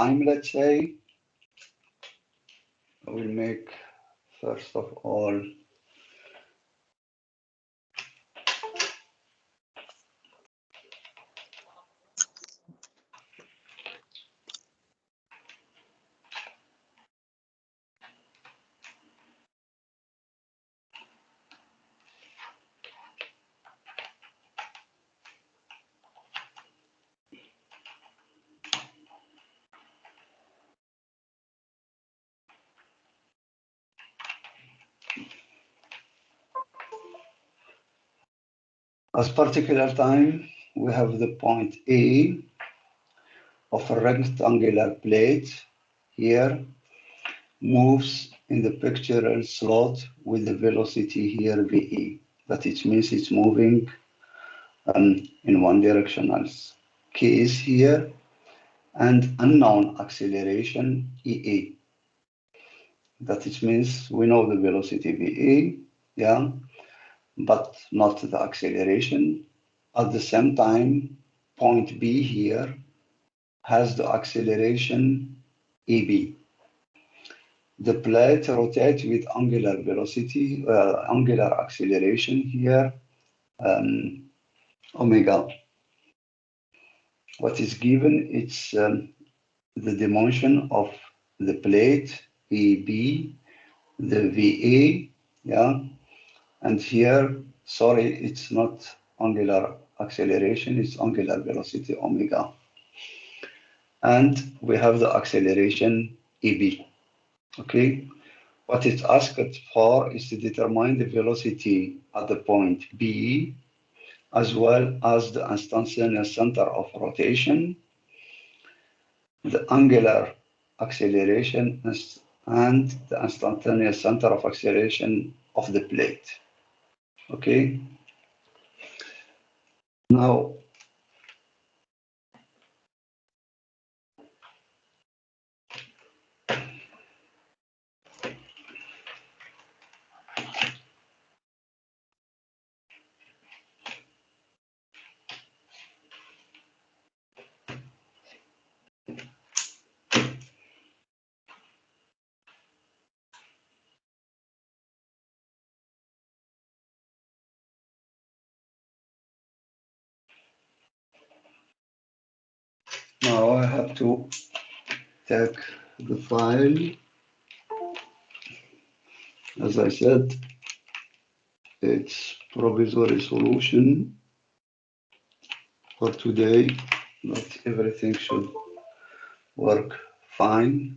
time, let's say. I will make, first of all, as particular time, we have the point A of a rectangular plate here moves in the pictorial slot with the velocity here VE. That it means it's moving in one directional case here, and unknown acceleration EA. That it means we know the velocity VE, yeah, but not the acceleration. At the same time, point B here has the acceleration EB. The plate rotates with angular velocity, angular acceleration here, omega. What is given, it's the dimension of the plate, EB, the VA, yeah, and here, sorry, it's not angular acceleration, it's angular velocity, omega. And we have the acceleration EB, okay? What it's asked for is to determine the velocity at the point B, as well as the instantaneous center of rotation, the angular acceleration, and the instantaneous center of acceleration of the plate. Okay. Now, I have to take the file. As I said, it's provisory solution for today, but everything should work fine.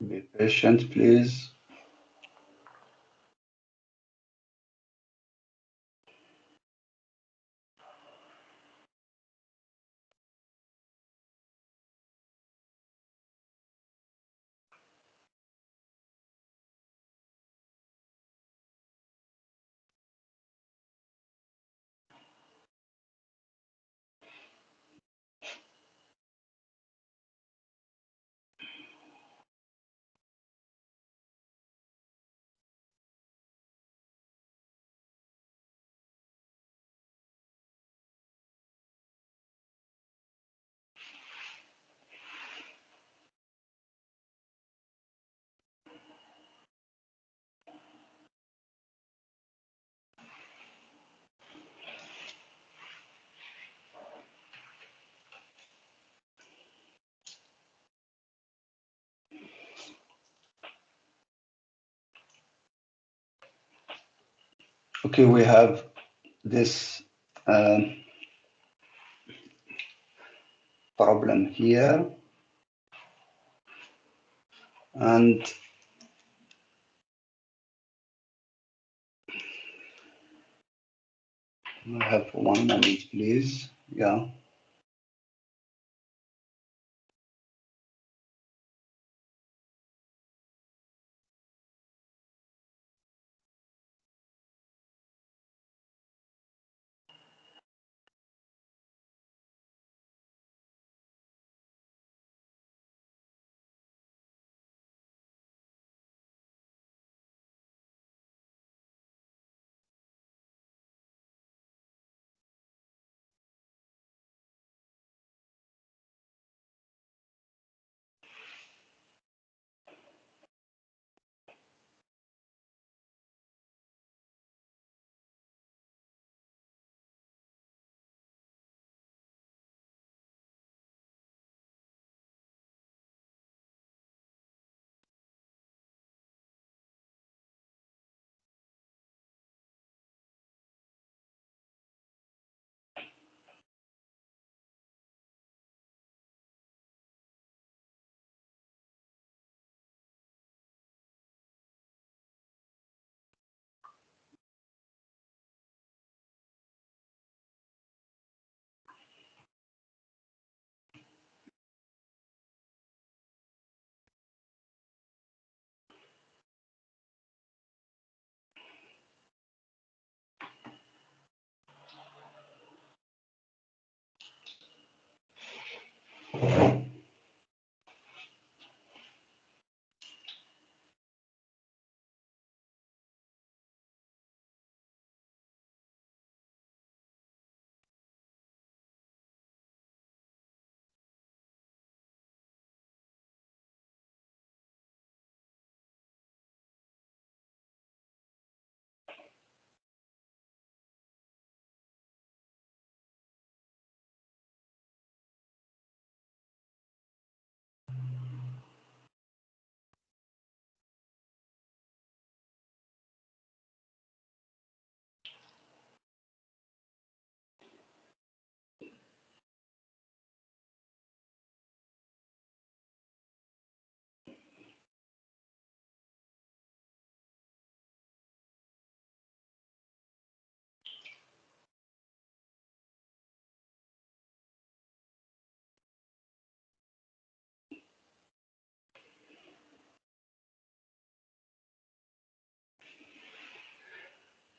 Be patient, please. Okay, we have this problem here, and I have 1 moment, please. Yeah.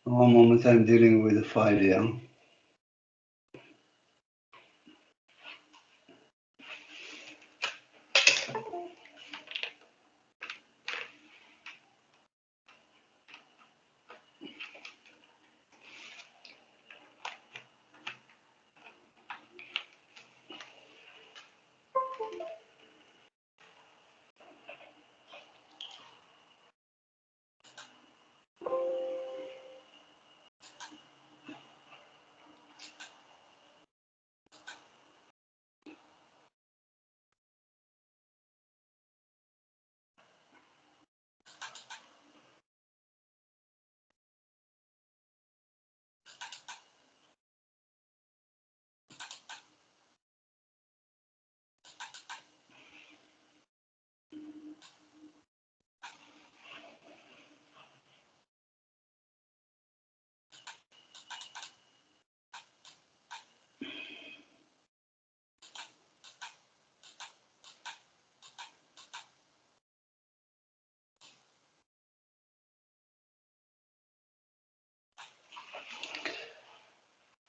One moment, I'm dealing with the file, yeah.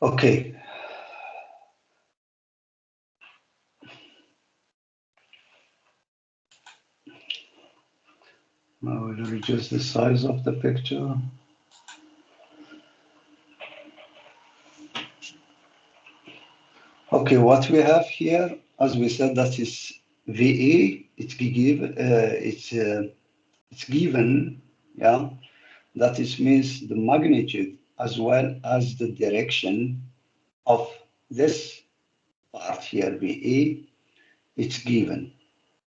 Okay. I will reduce the size of the picture. Okay, what we have here, as we said, that is VA. It's given, yeah. That is means the magnitude as well as the direction of this part here, VA. It's given,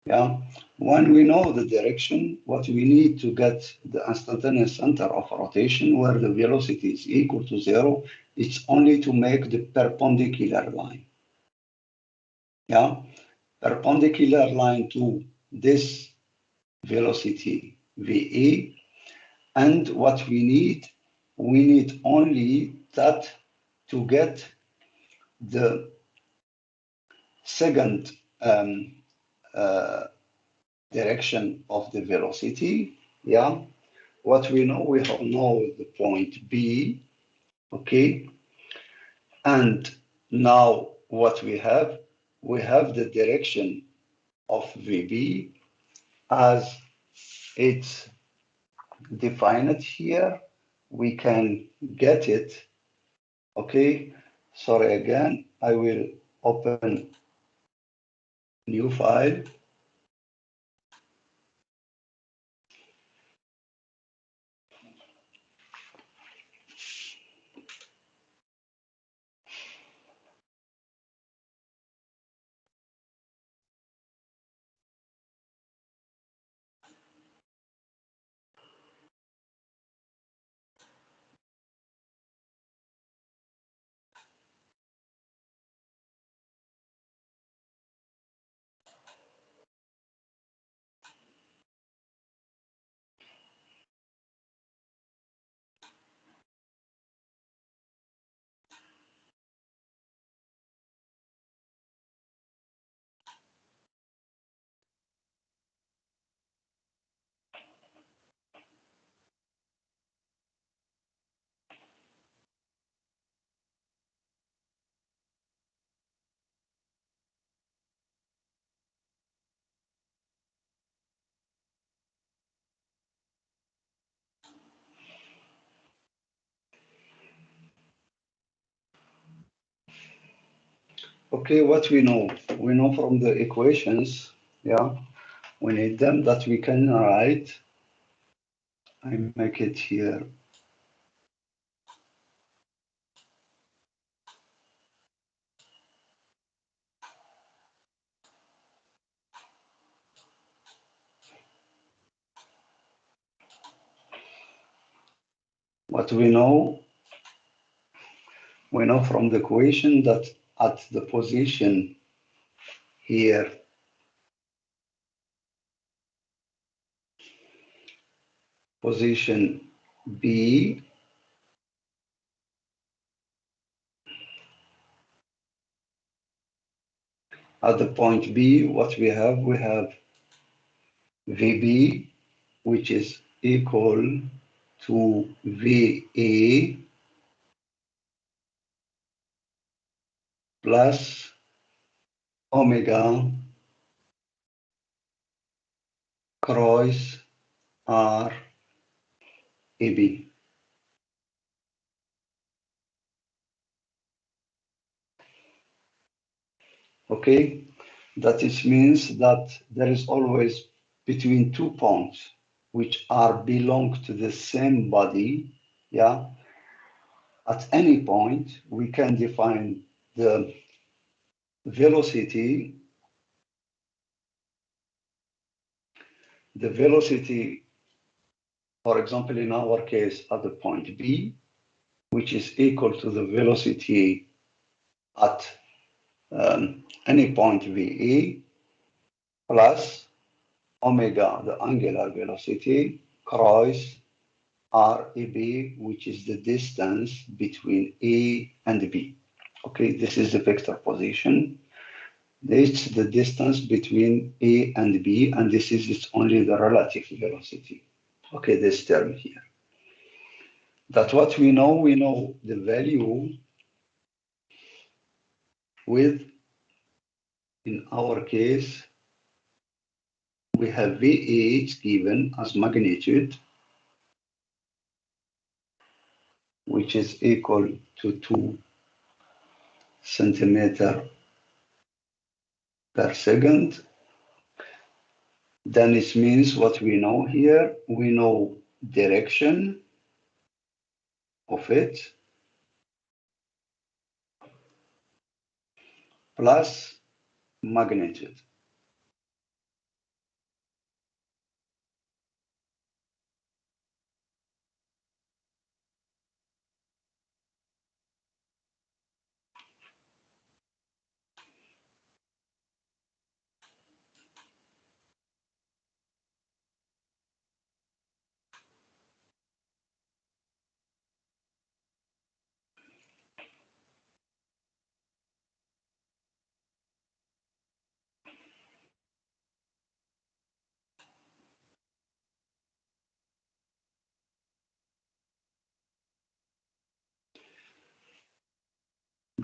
yeah. When we know the direction, what we need to get the instantaneous center of rotation where the velocity is equal to 0, it's only to make the perpendicular line, yeah. Perpendicular line to this velocity VA. And what we need only that to get the second uh, direction of the velocity. Yeah, what we know the point B, okay, and now what we have the direction of VB as it's defined here. We can get it, okay. Sorry again, I will open new file. Okay, what we know from the equations, yeah, we need them that we can write. I make it here. What we know from the equation that at the position here, position B, at the point B, what we have VB, which is equal to VA plus omega cross R AB. Okay, that it means that there is always between 2 points which are belong to the same body. Yeah, at any point we can define the velocity. The velocity, for example, in our case, at the point B, which is equal to the velocity at any point VE plus omega, the angular velocity, cross REB, which is the distance between A and B. Okay, this is the vector position. This is the distance between A and B, and this is it's only the relative velocity. Okay, this term here. That's what we know the value with, in our case, we have VA given as magnitude, which is equal to 2 centimeter per second. Then it means what we know here, we know direction of it plus magnitude.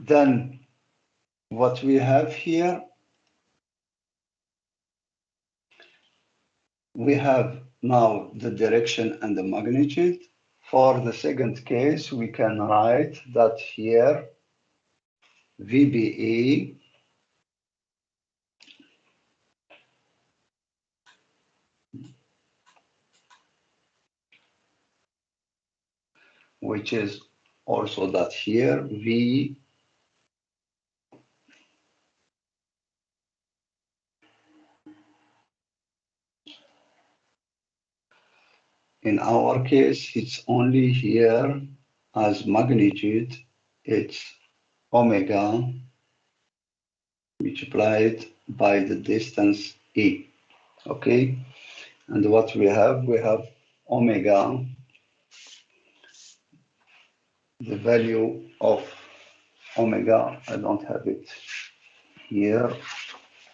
Then what we have here, we have now the direction and the magnitude. For the second case, we can write that here VBA which is also that here V in our case, it's only here as magnitude, it's omega multiplied by the distance E. Okay, and what we have omega, the value of omega, I don't have it here,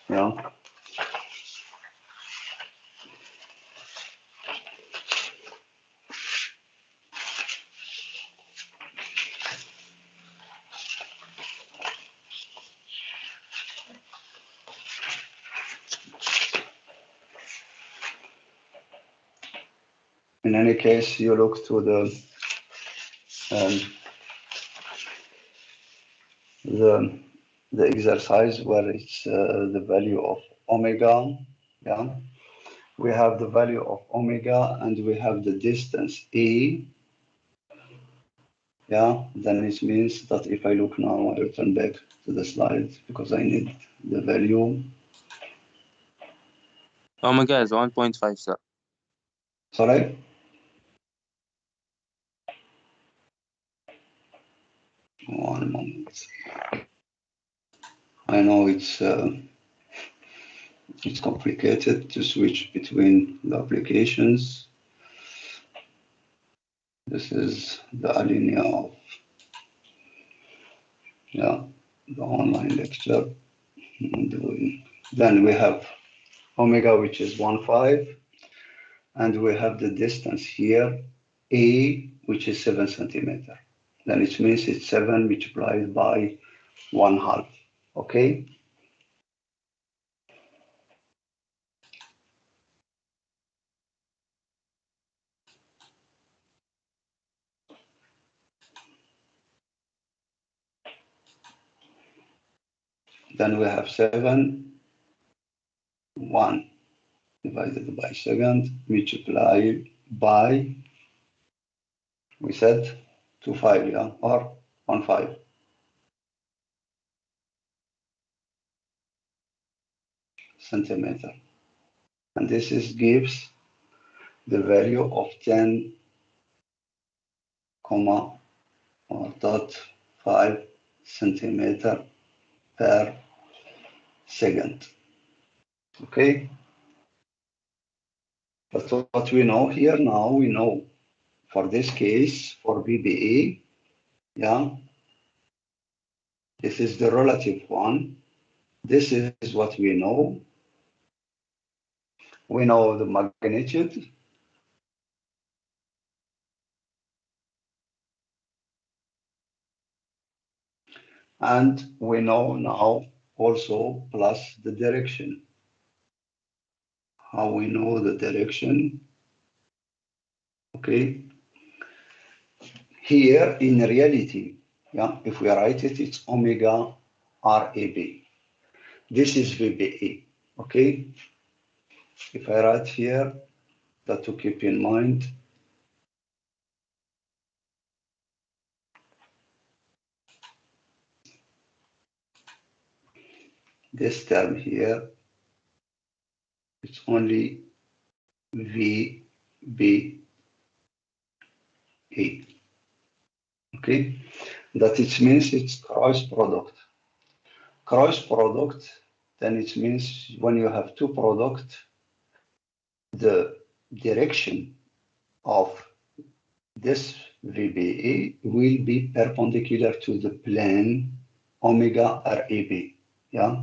yeah. In any case, you look to um, the the exercise where it's the value of omega, yeah. We have the value of omega and we have the distance E, yeah. Then it means that if I look now, I return back to the slide because I need the value. Omega is 1.5, sir. Sorry? One moment. I know it's complicated to switch between the applications. This is the alinea of, yeah, the online lecture. Then we have omega, which is 1.5, and we have the distance here, A, which is 7 centimeter. Then it means it's 7 multiplied by 1/2. Okay? Then we have 7, 1 divided by second, multiplied by, we said 2.5, yeah, or 1.5 centimeter. And this is gives the value of 10, or dot 5 centimeter per second. Okay? But what we know here now, we know for this case, for BBA, yeah, this is the relative one. This is what we know. We know the magnitude. And we know now also plus the direction. How we know the direction? Okay. Here in reality, yeah, if we write it, it's omega RAB. This is VBA. Okay. If I write here, that to keep in mind, this term here, it's only VBA. Okay, that it means it's cross product. Cross product, then it means when you have two products, the direction of this VBA will be perpendicular to the plane omega RAB. Yeah,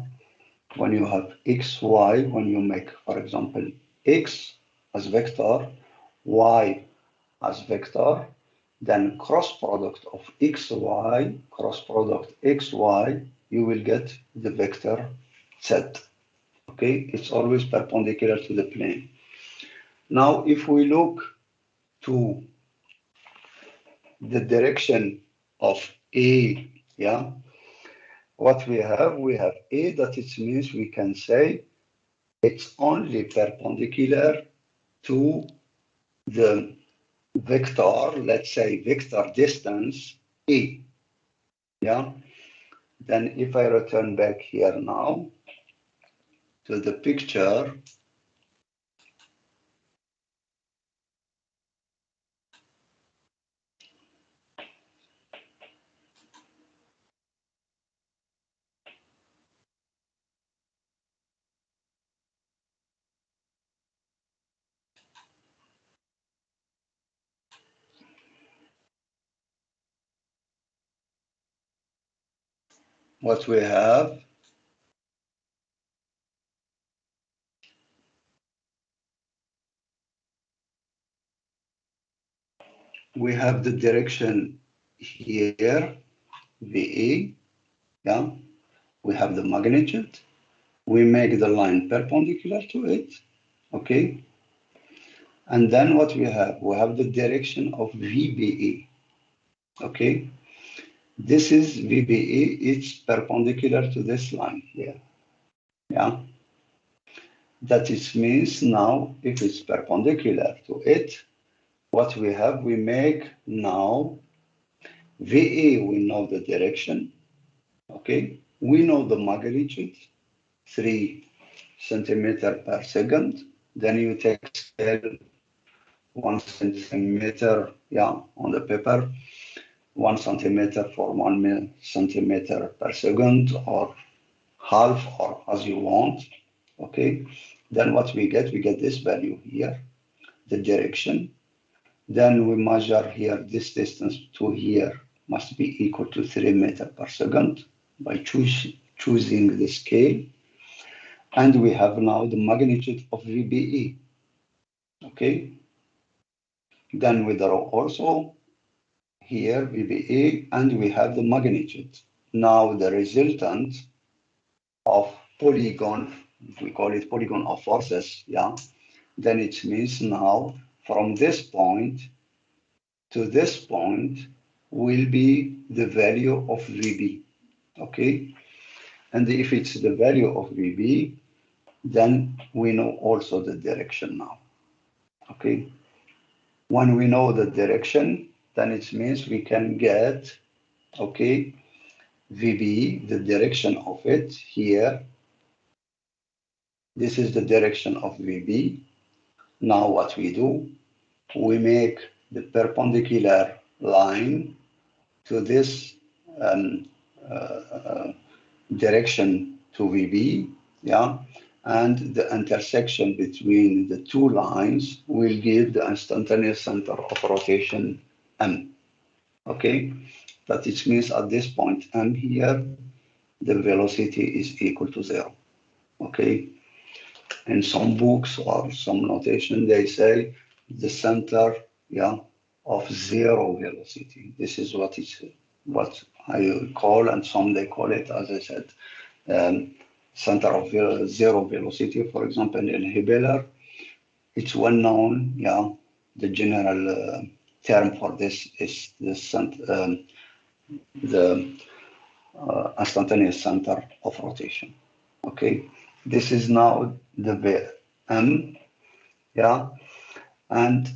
when you have x, y, when you make, for example, x as vector, y as vector, then cross product of xy, cross product xy, you will get the vector z. Okay, it's always perpendicular to the plane. Now, if we look to the direction of A, yeah, what we have A, that it means we can say it's only perpendicular to the vector, let's say vector distance A, yeah. Then if I return back here now to the picture, what we have the direction here, VA, yeah. We have the magnitude. We make the line perpendicular to it, okay? And then what we have the direction of VBA, okay? This is VBA, it's perpendicular to this line here, yeah? That it means now, if it's perpendicular to it, what we make now, VA, we know the direction, okay? We know the magnitude, 3 centimeter per second. Then you take scale 1 centimeter, yeah, on the paper, 1 centimeter for 1 centimeter per second, or half, or as you want. Okay. Then what we get this value here, the direction. Then we measure here this distance to here must be equal to 3 meters per second by choosing the scale. And we have now the magnitude of VBE. Okay. Then we draw also here VBA, and we have the magnitude. Now the resultant of polygon, we call it polygon of forces, yeah. Then it means now from this point to this point will be the value of VB, okay? And if it's the value of VB, then we know also the direction now, okay? When we know the direction, then it means we can get, okay, VB, the direction of it here. This is the direction of VB. Now what we do, we make the perpendicular line to this um, direction to VB, yeah, and the intersection between the two lines will give the instantaneous center of rotation M. Okay, that it means at this point M here, the velocity is equal to 0. Okay, in some books or some notation, they say the center, yeah, of zero velocity. This is what I call, and some they call it, as I said, um, center of zero velocity. For example, in Hibeler, it's well known, yeah, the general term for this is the instantaneous center of rotation. Okay, this is now the M, yeah, and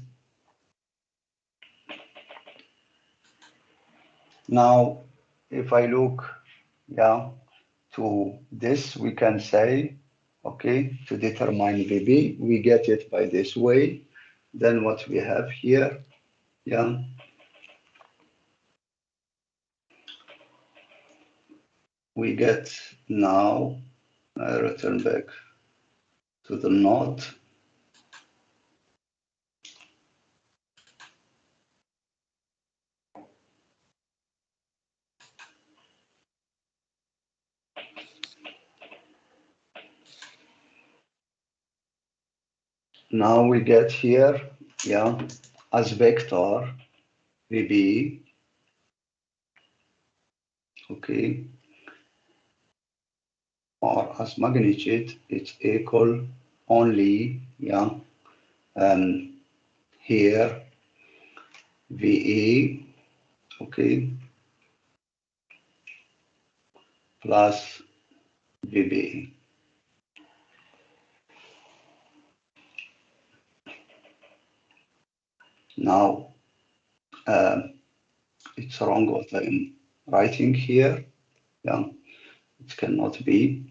now if I look, yeah, to this, we can say, okay, to determine VB, we get it by this way. Then what we have here, yeah, we get now, I return back to the note. Now we get here, yeah, as vector, VB, okay, or as magnitude, it's equal only, yeah, here VA, okay, plus VB. Now, it's wrong what I'm writing here. Yeah, it cannot be.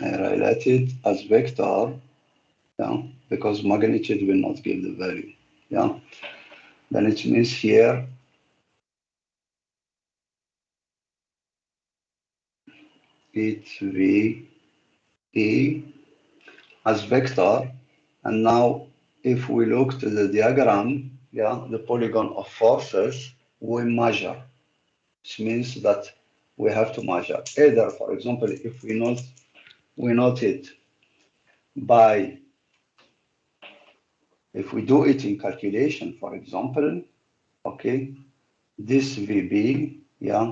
I write it as vector, yeah, because magnitude will not give the value. Yeah, then it means here it's VE as vector. And now if we look to the diagram, yeah, the polygon of forces, we measure. Which means that we have to measure. Either, for example, if we note it by, if we do it in calculation, for example, okay, this VB, yeah,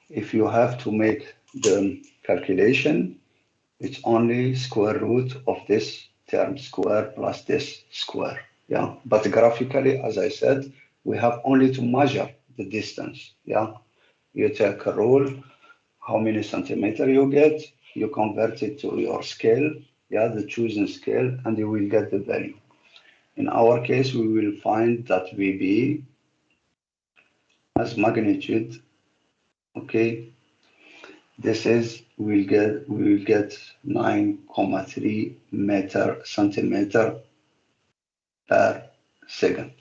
if you have to make the calculation, it's only square root of this term square plus this square. Yeah, but graphically, as I said, we have only to measure the distance. Yeah, you take a rule, how many centimeter you get, you convert it to your scale, yeah, the chosen scale, and you will get the value. In our case, we will find that VB as magnitude, okay, this is, we will get 9,3 meter centimeter per second.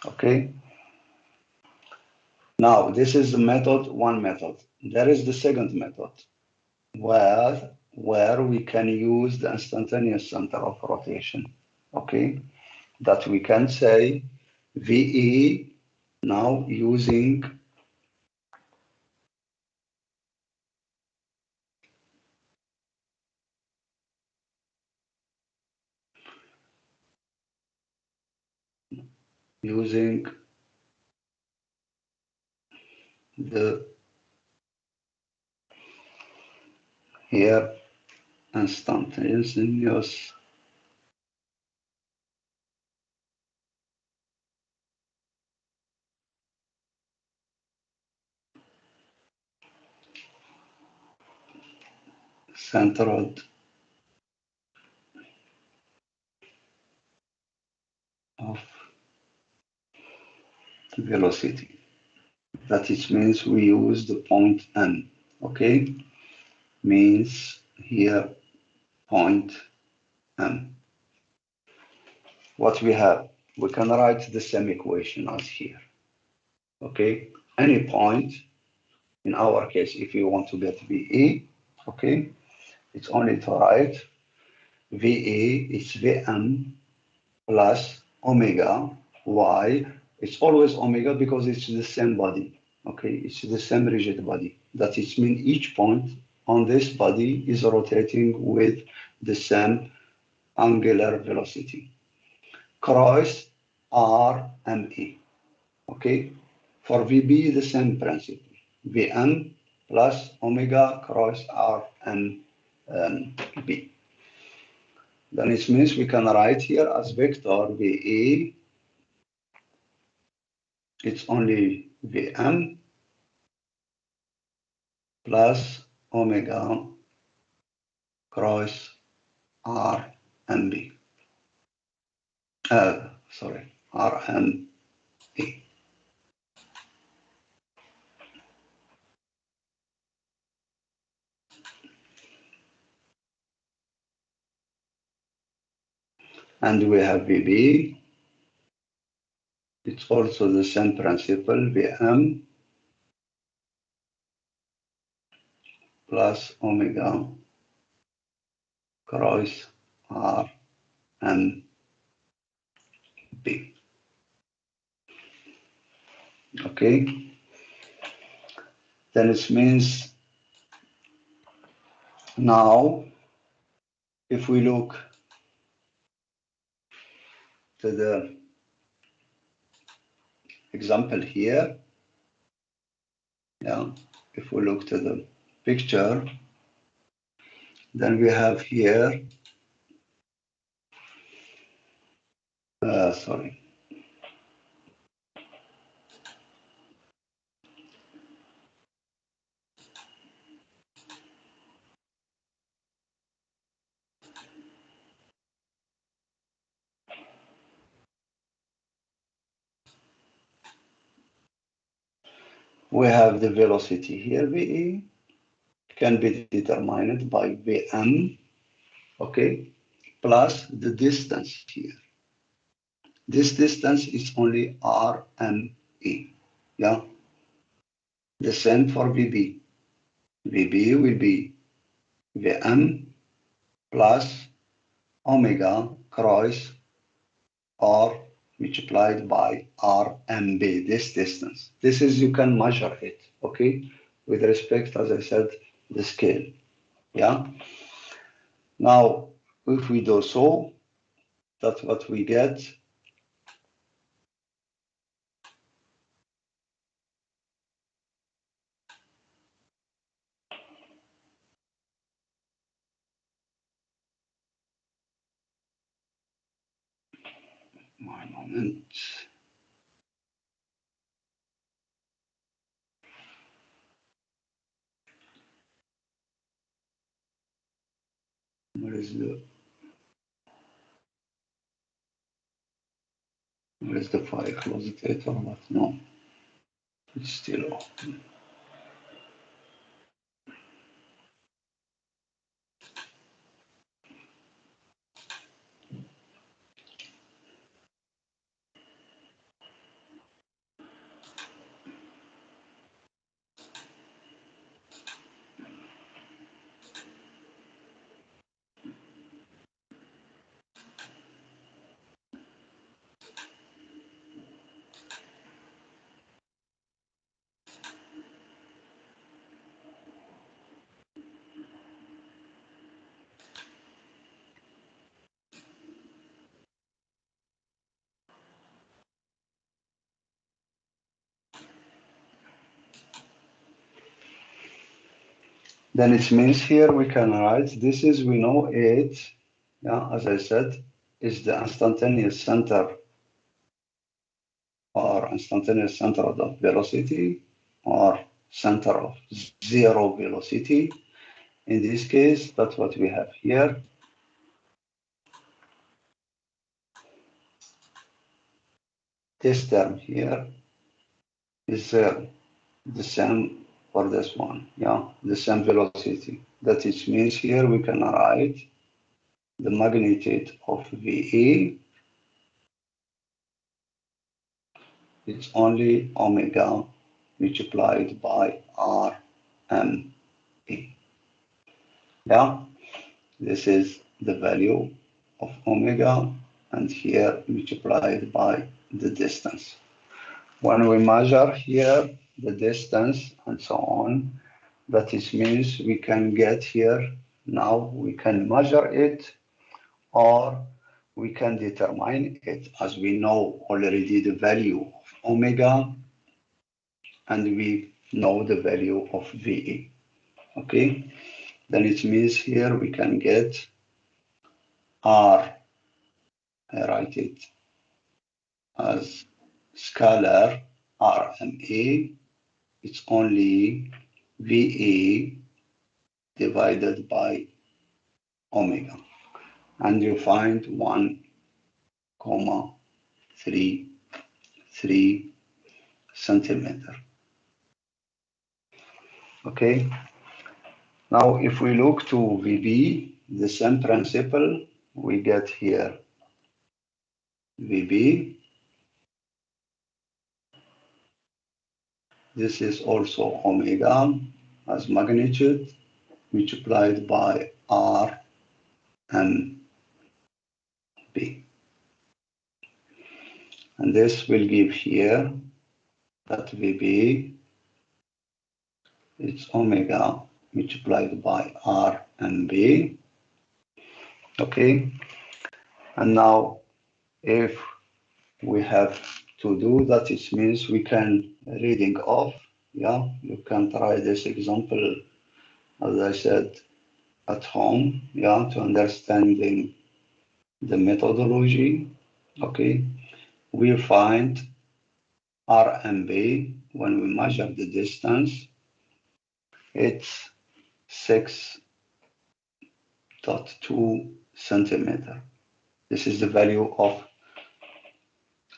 Okay. Now this is the method, one method. There is the second method where we can use the instantaneous center of rotation. Okay. That we can say VE now using the here instantaneous centered of velocity. That it means we use the point M. Okay, means here point M. What we have, we can write the same equation as here. Okay, any point, in our case, if you want to get VE, okay, it's only to write VE is Vm plus omega y. It's always omega because it's the same body. Okay, it's the same rigid body. That it means each point on this body is rotating with the same angular velocity. Cross RME. Okay, for VB, the same principle. Vm plus omega cross RMB. Then it means we can write here as vector VA, it's only Vm plus omega cross RMB. Sorry, RME. And we have VB, it's also the same principle, Vm plus omega cross RMB. Okay, Then it means now, if we look to the example here, yeah, if we look to the picture, then we have here, sorry, we have the velocity here, VE, can be determined by Vm, okay, plus the distance here. This distance is only RME, yeah. The same for VB. VB will be Vm plus omega cross R multiplied by RMB, this distance. This is, you can measure it, okay, with respect, as I said, the scale, yeah. Now, if we do so, that's what we get. One moment. Where is the file? Close it or not? No, it's still open. Then it means here we can write, this is, we know it, yeah, as I said, is the instantaneous center or instantaneous center of the velocity or center of zero velocity. In this case, that's what we have here. This term here is the same for this one, yeah, the same velocity. That it means here we can write the magnitude of VE, it's only omega multiplied by RME. Yeah, this is the value of omega, and here multiplied by the distance. When we measure here the distance and so on, that is means we can get here, now we can measure it or we can determine it, as we know already the value of omega and we know the value of VE. Okay, then it means here we can get R, I write it as scalar RMA, it's only VA divided by omega. And you find 1,33 centimeter. Okay. Now, if we look to VB, the same principle, we get here VB. This is also omega as magnitude multiplied by R and B. And this will give here that VB it's omega multiplied by R and B. Okay, and now if we have to do that, it means we can reading off. Yeah, you can try this example, as I said, at home, yeah, to understanding the methodology. Okay, we find R and B when we measure the distance, it's 6.2 centimeter. This is the value of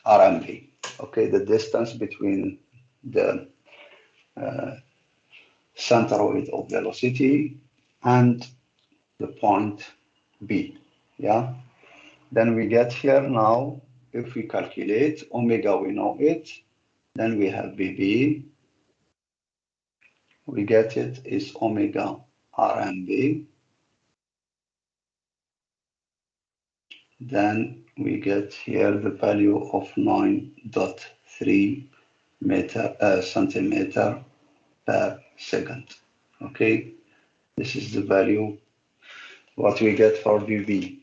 R and B. Okay, the distance between the centroid of velocity and the point B. Yeah. Then we get here now, if we calculate omega, we know it. Then we have BB. We get it is omega RMB. Then we get here the value of 9.3 centimeter per second. Okay, this is the value what we get for BB.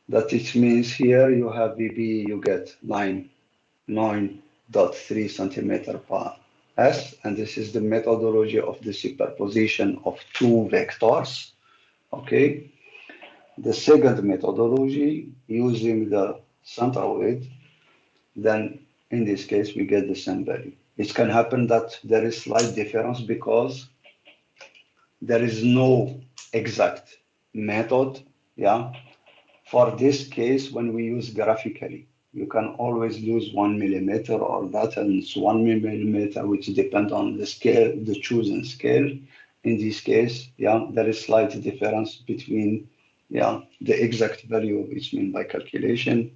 That it means here you have BB, you get 9.3 centimeter per s, and this is the methodology of the superposition of two vectors. Okay, the second methodology using the centroid, then in this case we get the same value. It can happen that there is slight difference because there is no exact method. Yeah, for this case, when we use graphically, you can always lose 1 millimeter or that, and it's 1 millimeter, which depend on the scale, the chosen scale. In this case, yeah, there is slight difference between, yeah, the exact value which mean by calculation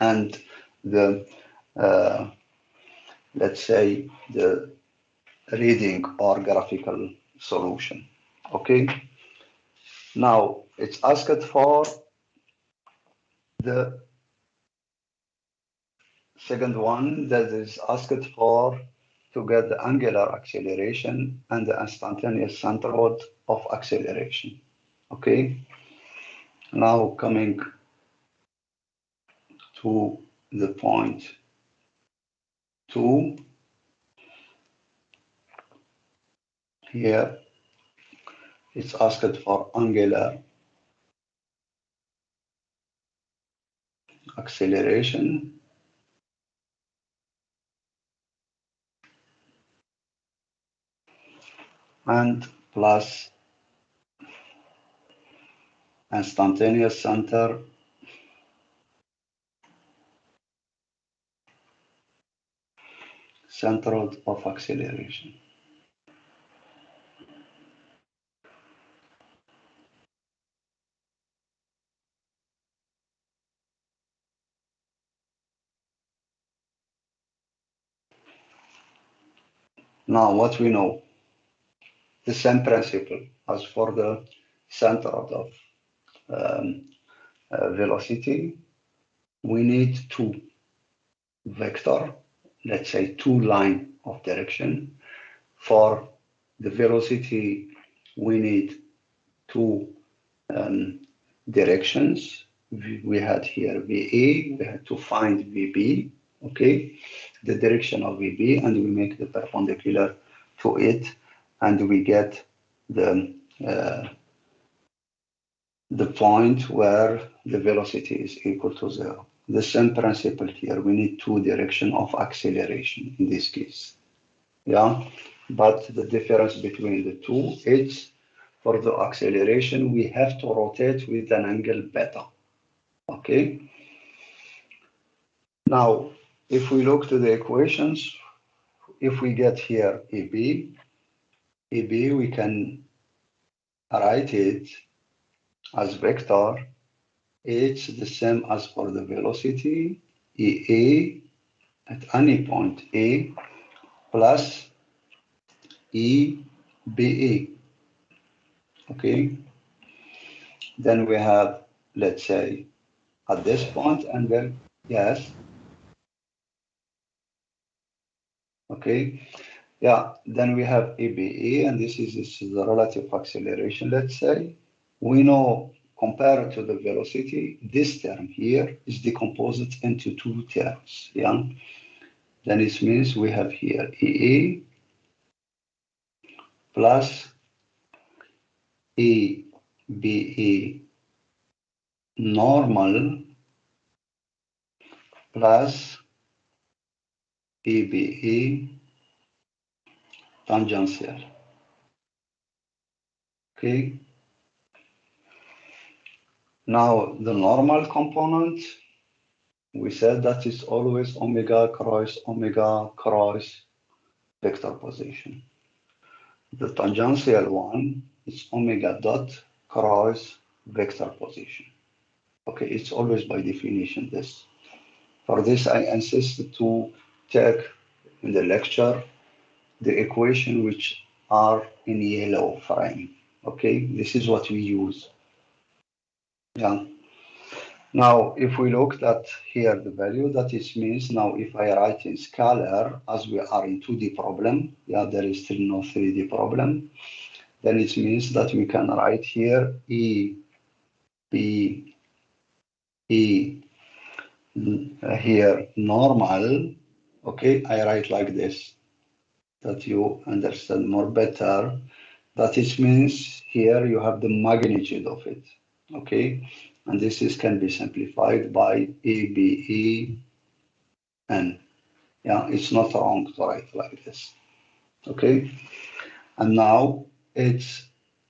and the, uh, let's say, the reading or graphical solution. Okay. Now it's asked for the second one that is asked for to get the angular acceleration and the instantaneous centroid of acceleration. Okay, now coming to the point 2, here it's asked for angular acceleration and plus instantaneous centroid of acceleration. Now what we know, the same principle as for the centroid of um, velocity, we need two vector, let's say two line of direction. For the velocity, we need two um, directions. We had here VA, we had to find VB, okay, the direction of VB, and we make the perpendicular to it, and we get uh, the point where the velocity is equal to 0. The same principle here. We need two direction of acceleration in this case. Yeah, but the difference between the two is for the acceleration, we have to rotate with an angle beta. Okay. Now, if we look to the equations, if we get here EB, we can write it as vector. It's the same as for the velocity, EA at any point A plus EBA. Okay, then we have, let's say, at this point, and then, yes, okay, Yeah, then we have EBE, and this is the relative acceleration, let's say. We know compared to the velocity, this term here is decomposed into two terms. Yeah, then it means we have here EE plus EBE normal plus EBE tangential. Okay, now the normal component, we said that is always omega cross vector position. The tangential one is omega dot cross vector position. Okay, it's always by definition this. For this, I insist to take in the lecture the equation which are in yellow frame. Okay, this is what we use. Yeah. Now, if we look at here the value, that is means now if I write in scalar, as we are in 2D problem, yeah, there is still no 3D problem, then it means that we can write here E, B, E, here normal. Okay, I write like this, that you understand more better. That it means here you have the magnitude of it. Okay, and this is can be simplified by EBE N. Yeah, it's not wrong to write like this. Okay, and now it's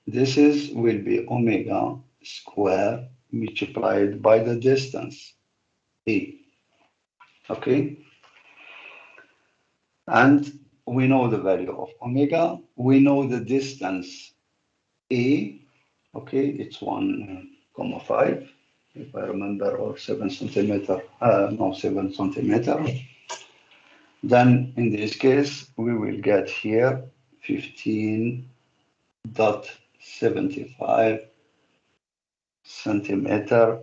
this is will be omega square multiplied by the distance E. Okay, and we know the value of omega. We know the distance E. Okay, it's 1,5 if I remember, or 7 centimeter. No, 7 centimeter. Then in this case, we will get here 15.75 centimeter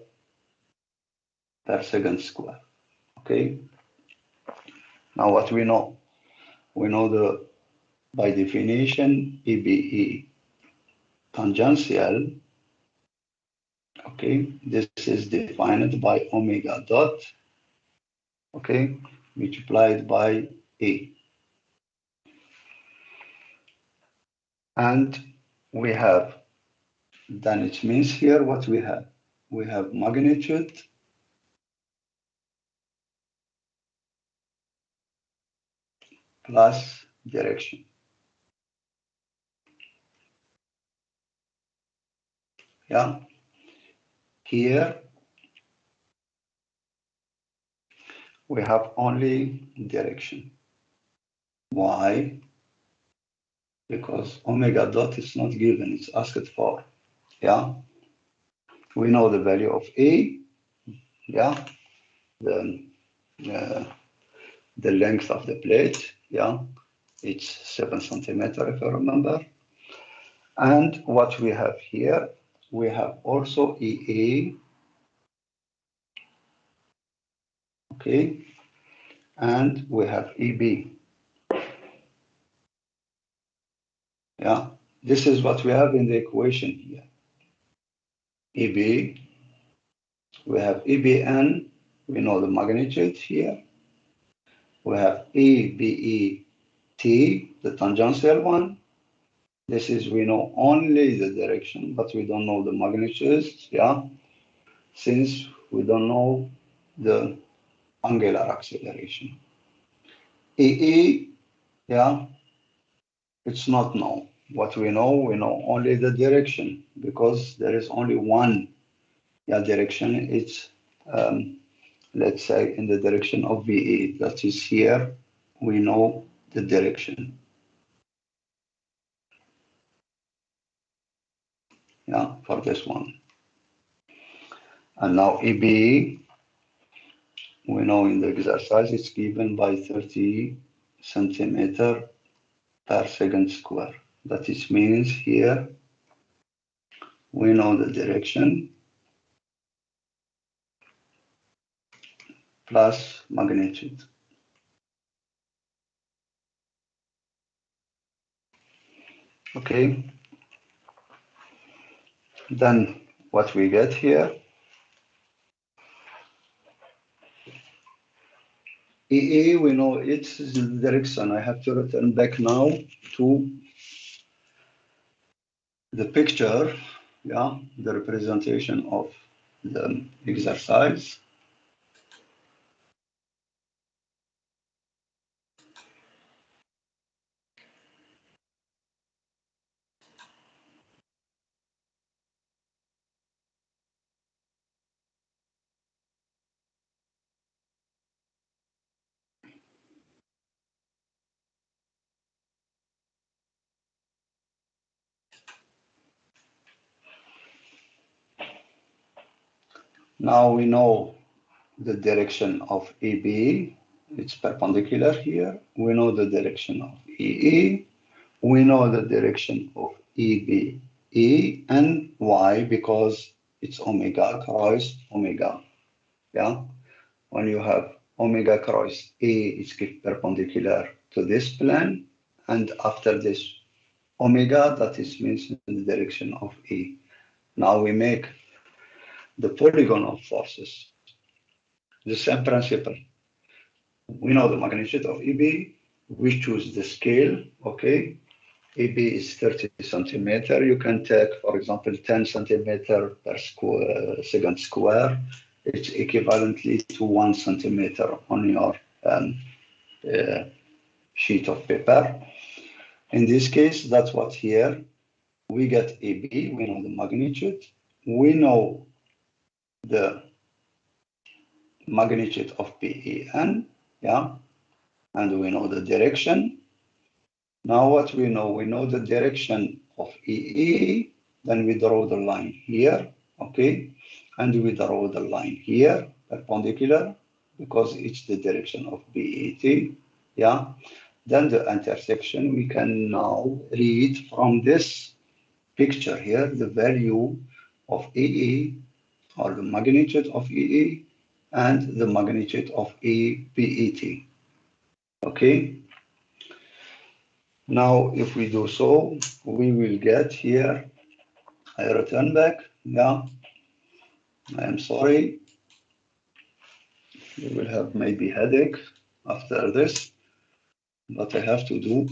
per second square. Okay. Now what we know? We know the by definition EBE tangential. Okay, this is defined by omega dot. Okay, multiplied by E. And we have, then it means here what we have. We have magnitude plus direction. Yeah. Here we have only direction. Why? Because omega dot is not given, it's asked for. Yeah. We know the value of A. Yeah. The, uh, the length of the plate. Yeah. It's 7 centimeter if I remember. And what we have here, we have also EA. Okay. And we have EB. Yeah, this is what we have in the equation here. EB, we have EBN, we know the magnitude here. We have EBET, the tangential one. This is, we know only the direction, but we don't know the magnitudes, yeah, since we don't know the angular acceleration. EE, yeah, it's not known. What we know only the direction because there is only one, yeah, direction. It's let's say in the direction of VE. That is here. We know the direction. Yeah, for this one. And now EB, we know in the exercise it's given by 30 centimeter per second square. That is means here we know the direction plus magnitude. Okay, then what we get here, EE, we know it's the direction. I have to return back now to the picture, yeah, the representation of the exercise. Now we know the direction of EB, it's perpendicular here. We know the direction of EE. We know the direction of EBE and Y because it's omega cross omega. Yeah, when you have omega cross A, it's perpendicular to this plane, and after this omega, that is means in the direction of E. Now we make the polygon of forces. The same principle. We know the magnitude of EB. We choose the scale. Okay, EB is 30 centimeter. You can take, for example, 10 centimeter per second square. It's equivalently to 1 centimeter on your uh, sheet of paper. In this case, that's what here we get EB. We know the magnitude. We know the magnitude of PEN. Yeah, and we know the direction. Now what we know the direction of EE, then we draw the line here, okay? And we draw the line here, perpendicular, because it's the direction of BET, yeah? Then the intersection, we can now read from this picture here, the value of EE, or the magnitude of EE, and the magnitude of EBET, okay? Now, if we do so, we will get here, I return back. Yeah, I am sorry. You will have maybe headache after this, but I have to do.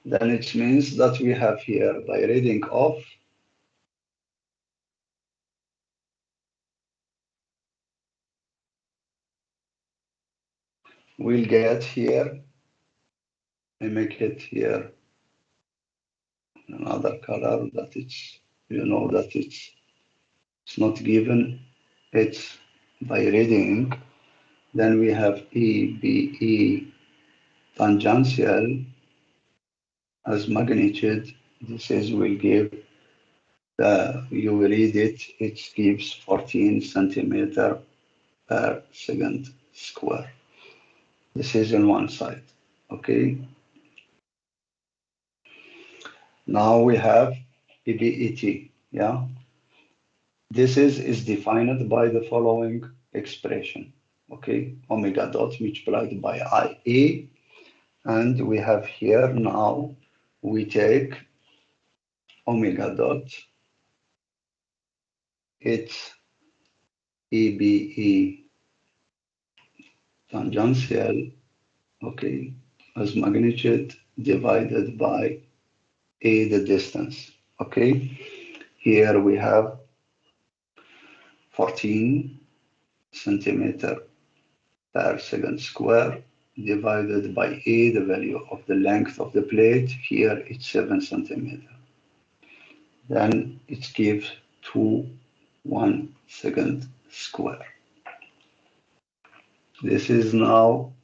Then it means that we have here by reading off, we'll get here, I make it here another color that it's, you know, that it's not given, it's by reading. Then we have EBE tangential as magnitude. This is will give you read it, it gives 14 centimeter per second square. This is on one side, okay? Now we have EBET, yeah? This is defined by the following expression, okay? Omega dot multiplied by IA, and we have here now, we take omega dot, it's EBE tangential, okay, as magnitude divided by A, the distance, okay. Here we have 14 centimeter per second square divided by A, the value of the length of the plate. Here it's 7 centimeter. Then it gives 1 second square. This is now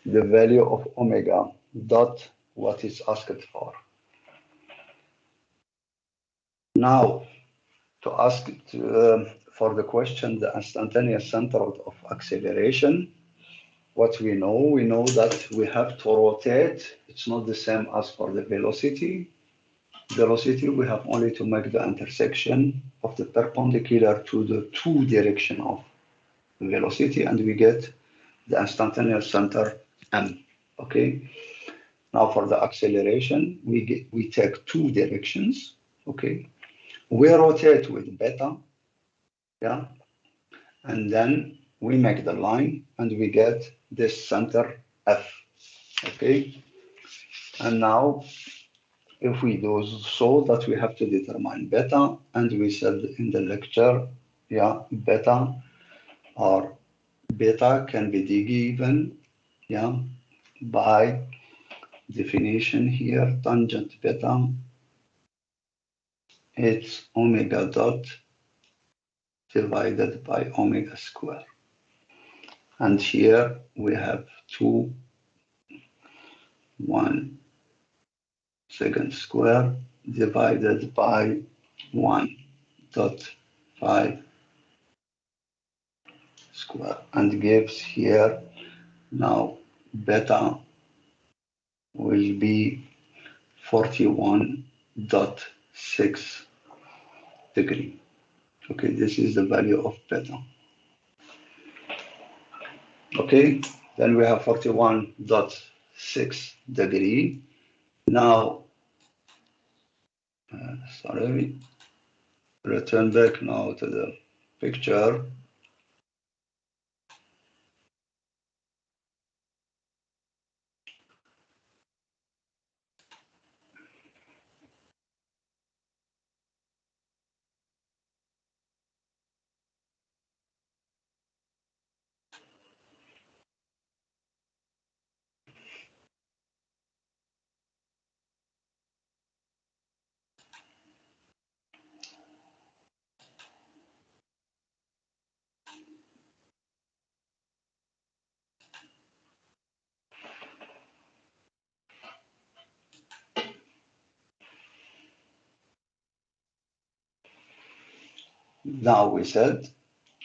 the value of omega dot what is asked for. Now, to ask for the question, the instantaneous center of acceleration, what we know that we have to rotate. It's not the same as for the velocity. Velocity, we have only to make the intersection of the perpendicular to the two direction of velocity, and we get the instantaneous center M. Okay. Now for the acceleration, we take two directions. Okay. We rotate with beta. Yeah. And then we make the line and we get this center F. Okay. And now if we do so, that we have to determine beta, and we said in the lecture, yeah, beta or beta can be given, yeah, by definition here, tangent beta, it's omega dot divided by omega square. And here we have 1 second square divided by 1.5 square, and gives here now beta will be 41.6 degree. Okay, this is the value of beta. Okay, then we have 41.6 degree. Now, sorry, return back now to the picture. Now we said,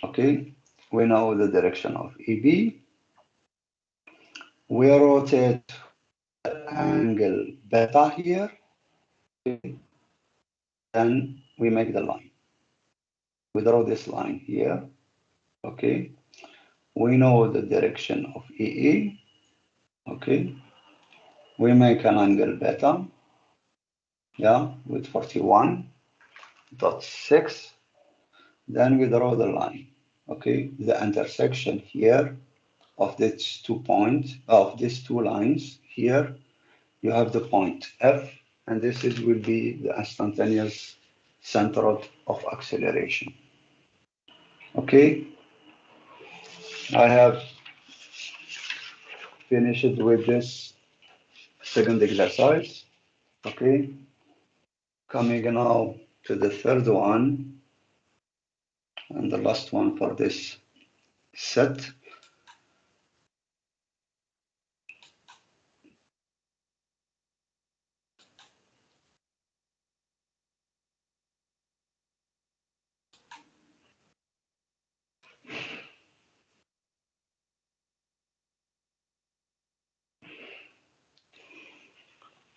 okay, we know the direction of EB. We rotate angle beta here, okay. Then we make the line. We draw this line here, okay. We know the direction of EE, okay. We make an angle beta, yeah, with 41.6. Then we draw the line, okay. The intersection here of these 2 points, of these 2 lines here, you have the point F, and this will be the instantaneous center of acceleration. Okay, I have finished with this second exercise. Okay, coming now to the third one and the last one for this set.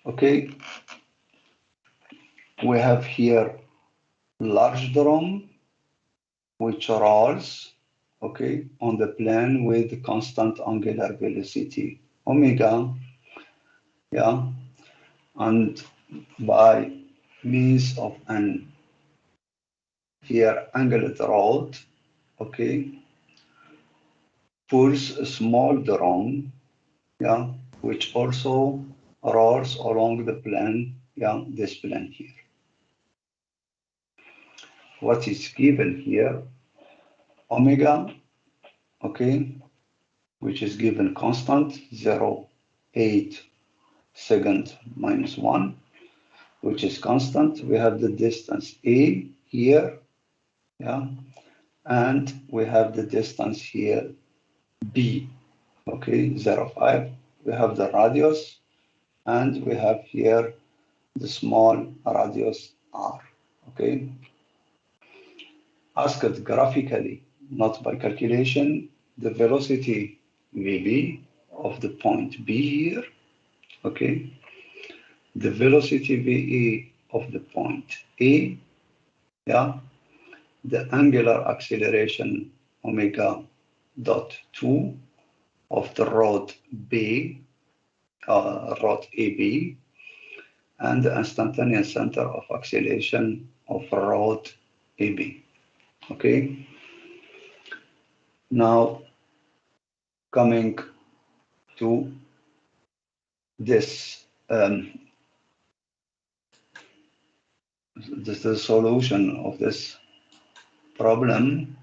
Okay, we have here large drum which rolls, okay, on the plane with constant angular velocity omega, yeah, and by means of an here angled rod, okay, pulls a small drum, yeah, which also rolls along the plane, yeah, this plane here. What is given here, omega, okay, which is given constant 0.8 second minus 1, which is constant. We have the distance A here, yeah, and we have the distance here B, okay, 0.5. We have the radius, and we have here the small radius r, okay. Asked graphically, not by calculation, the velocity vb of the point B here, okay, the velocity ve of the point A, yeah, the angular acceleration omega dot 2, of the rod B, rod AB, and the instantaneous center of acceleration of rod AB. Okay. Now coming to this, this is the solution of this problem.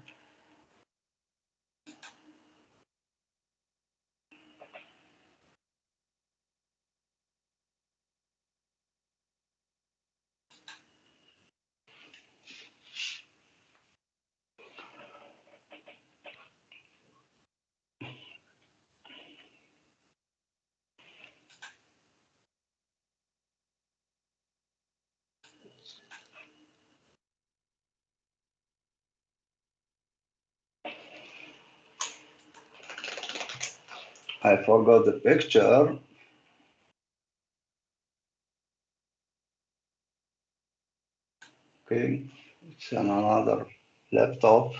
I forgot the picture. Okay, it's on another laptop,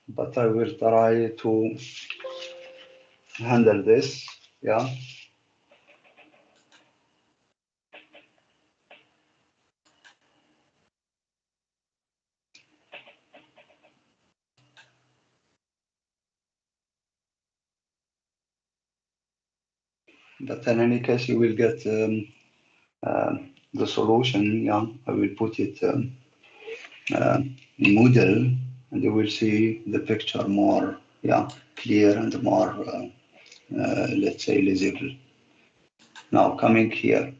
but I will try to handle this. Yeah. But in any case, you will get the solution. Yeah, I will put it in Moodle, and you will see the picture more, yeah, clear and more, let's say, legible. Now coming here.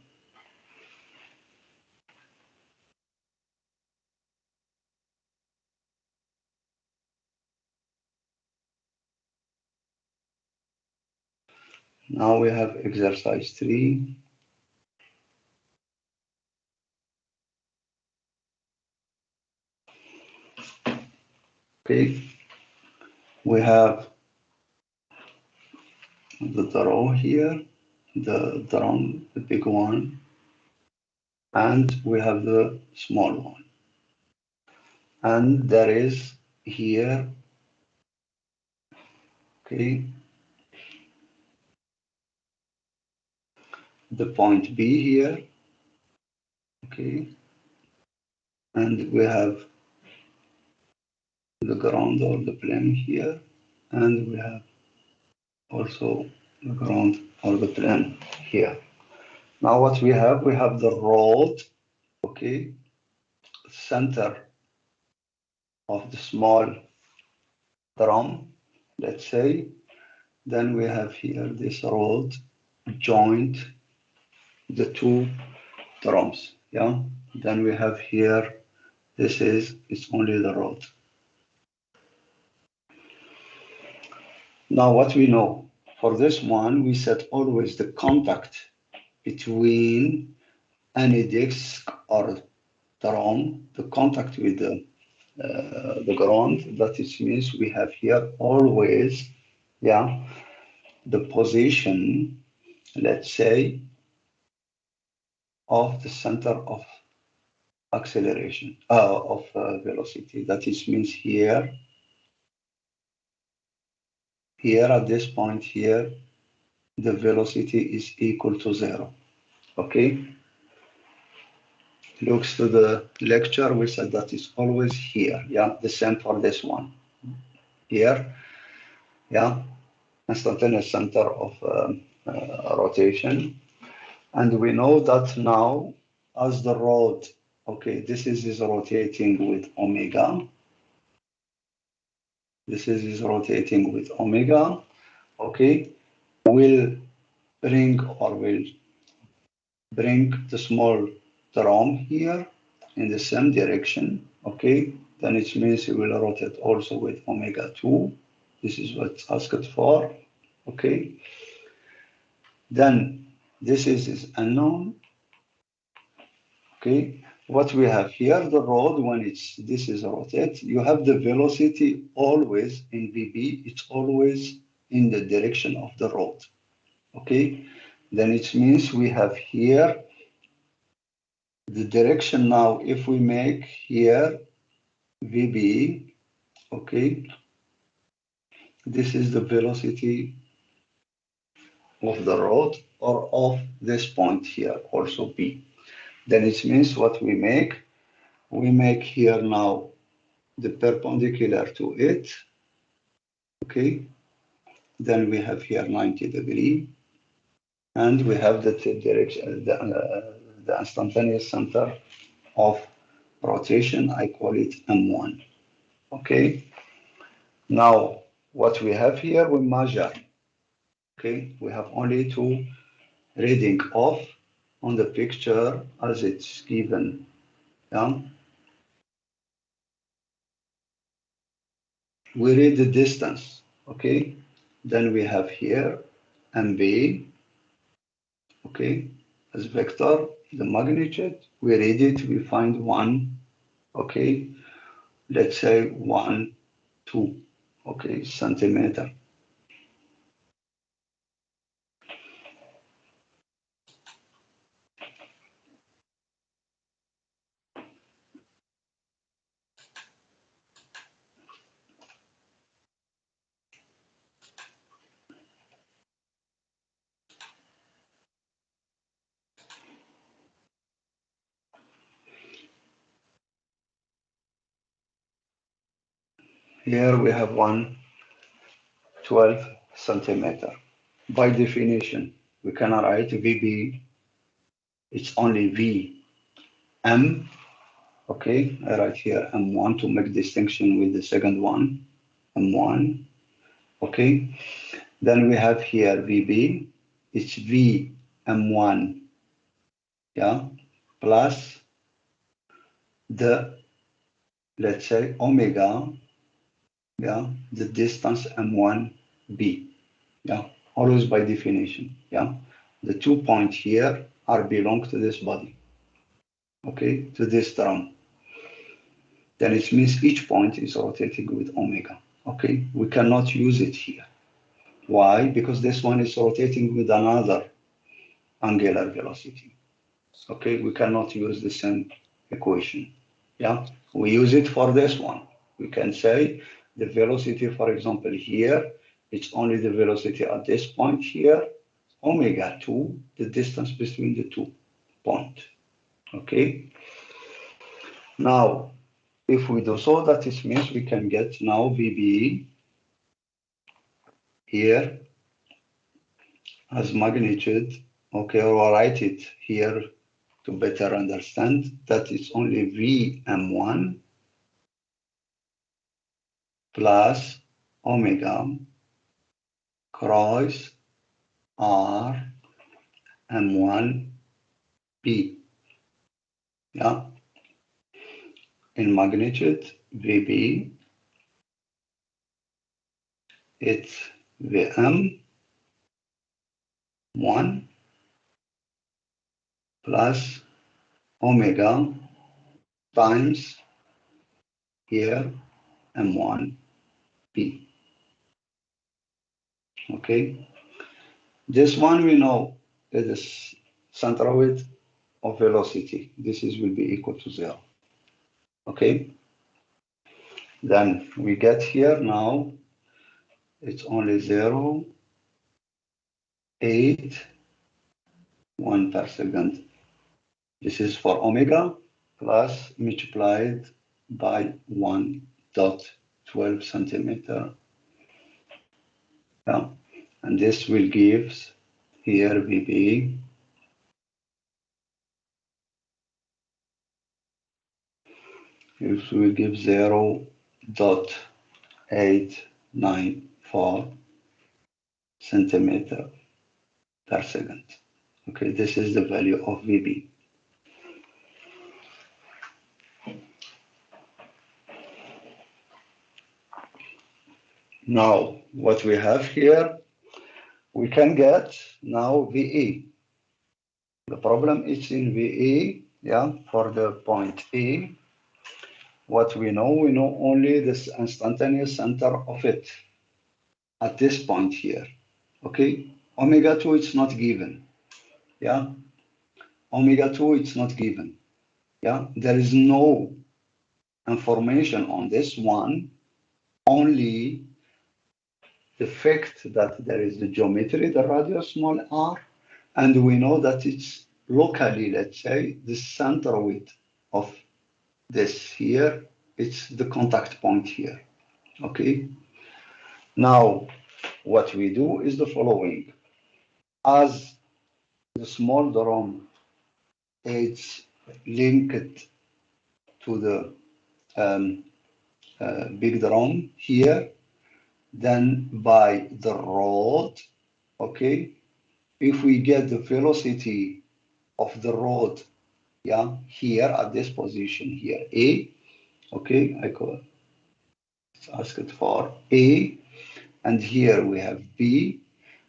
Now we have exercise 3. Okay, we have the draw here, the drum, the big one, and we have the small one. And there is here, okay, the point B here, okay, and we have the ground or the plane here, and we have also the ground or the plane here. Now what we have the rod, okay, center of the small drum, let's say. Then we have here this rod joint the two drums, yeah. Then we have here, it's only the rod. Now what we know, for this one, we set always the contact between any disc or drum, the contact with the ground. That it means we have here always, yeah, the position, let's say, of the center of acceleration, of velocity. That is means here at this point here, the velocity is equal to 0. Okay. Looks to the lecture, we said that is always here. Yeah, the same for this one. Here, yeah, instantaneous center of rotation. And we know that now as the rod, okay, this is rotating with omega. This is rotating with omega, okay, will will bring the small drum here in the same direction, okay, then it means it will rotate also with omega 2. This is what's asked for, okay. Then this is unknown, okay. What we have here, the rod, when this is rotate, you have the velocity always in VB, it's always in the direction of the rod, okay. Then it means we have here the direction now, if we make here VB, okay, this is the velocity of the rod or of this point here, also B. Then it means what we make here now the perpendicular to it, okay? Then we have here 90 degree, and we have the direction, the instantaneous center of rotation. I call it M1, okay? Now, what we have here, we measure, okay? We have only to reading off on the picture as it's given, yeah? We read the distance, okay? Then we have here MB, okay, as vector, the magnitude, we read it, we find 1, okay, let's say 1, 2, okay, centimeter. Here we have 112 centimeter. By definition, we cannot write VB, it's only VM, okay, I write here M1 to make distinction with the second one, M1, okay. Then we have here VB, it's VM1, yeah, plus the, let's say, omega, yeah, the distance M1B, yeah, always by definition, yeah. The 2 points here are belong to this body, okay, to this drum. Then it means each point is rotating with omega, okay. We cannot use it here. Why? Because this one is rotating with another angular velocity. Okay, we cannot use the same equation. Yeah, we use it for this one. We can say the velocity, for example, here, it's only the velocity at this point here, omega 2, the distance between the 2 points. Okay, now if we do so, that it means we can get now VB here as magnitude. Okay, or write it here to better understand that it's only Vm1 plus omega cross R M1 B. Yeah, in magnitude VB, it's Vm1 plus omega times here M1 B. Okay, this one we know is central width of velocity. This is will be equal to 0. Okay, then we get here now it's only 0, 8, 1 per second. This is for omega plus multiplied by 1.12 centimeter. Yeah. And this will give here VB it will give 0.894 centimeter per second. Okay, this is the value of VB. Now, what we have here, we can get now VE. The problem is in VE, yeah, for the point E, what we know only this instantaneous center of it at this point here, okay? Omega 2, it's not given, yeah? Omega 2, it's not given, yeah? There is no information on this one, only the fact that there is the geometry, the radius small r, and we know that it's locally, let's say, the center width of this here, it's the contact point here, okay? Now, what we do is the following. As the small drum is linked to the big drum here, then by the rod, okay, if we get the velocity of the rod, yeah, here at this position here, A, okay, I call ask it for A, and here we have B.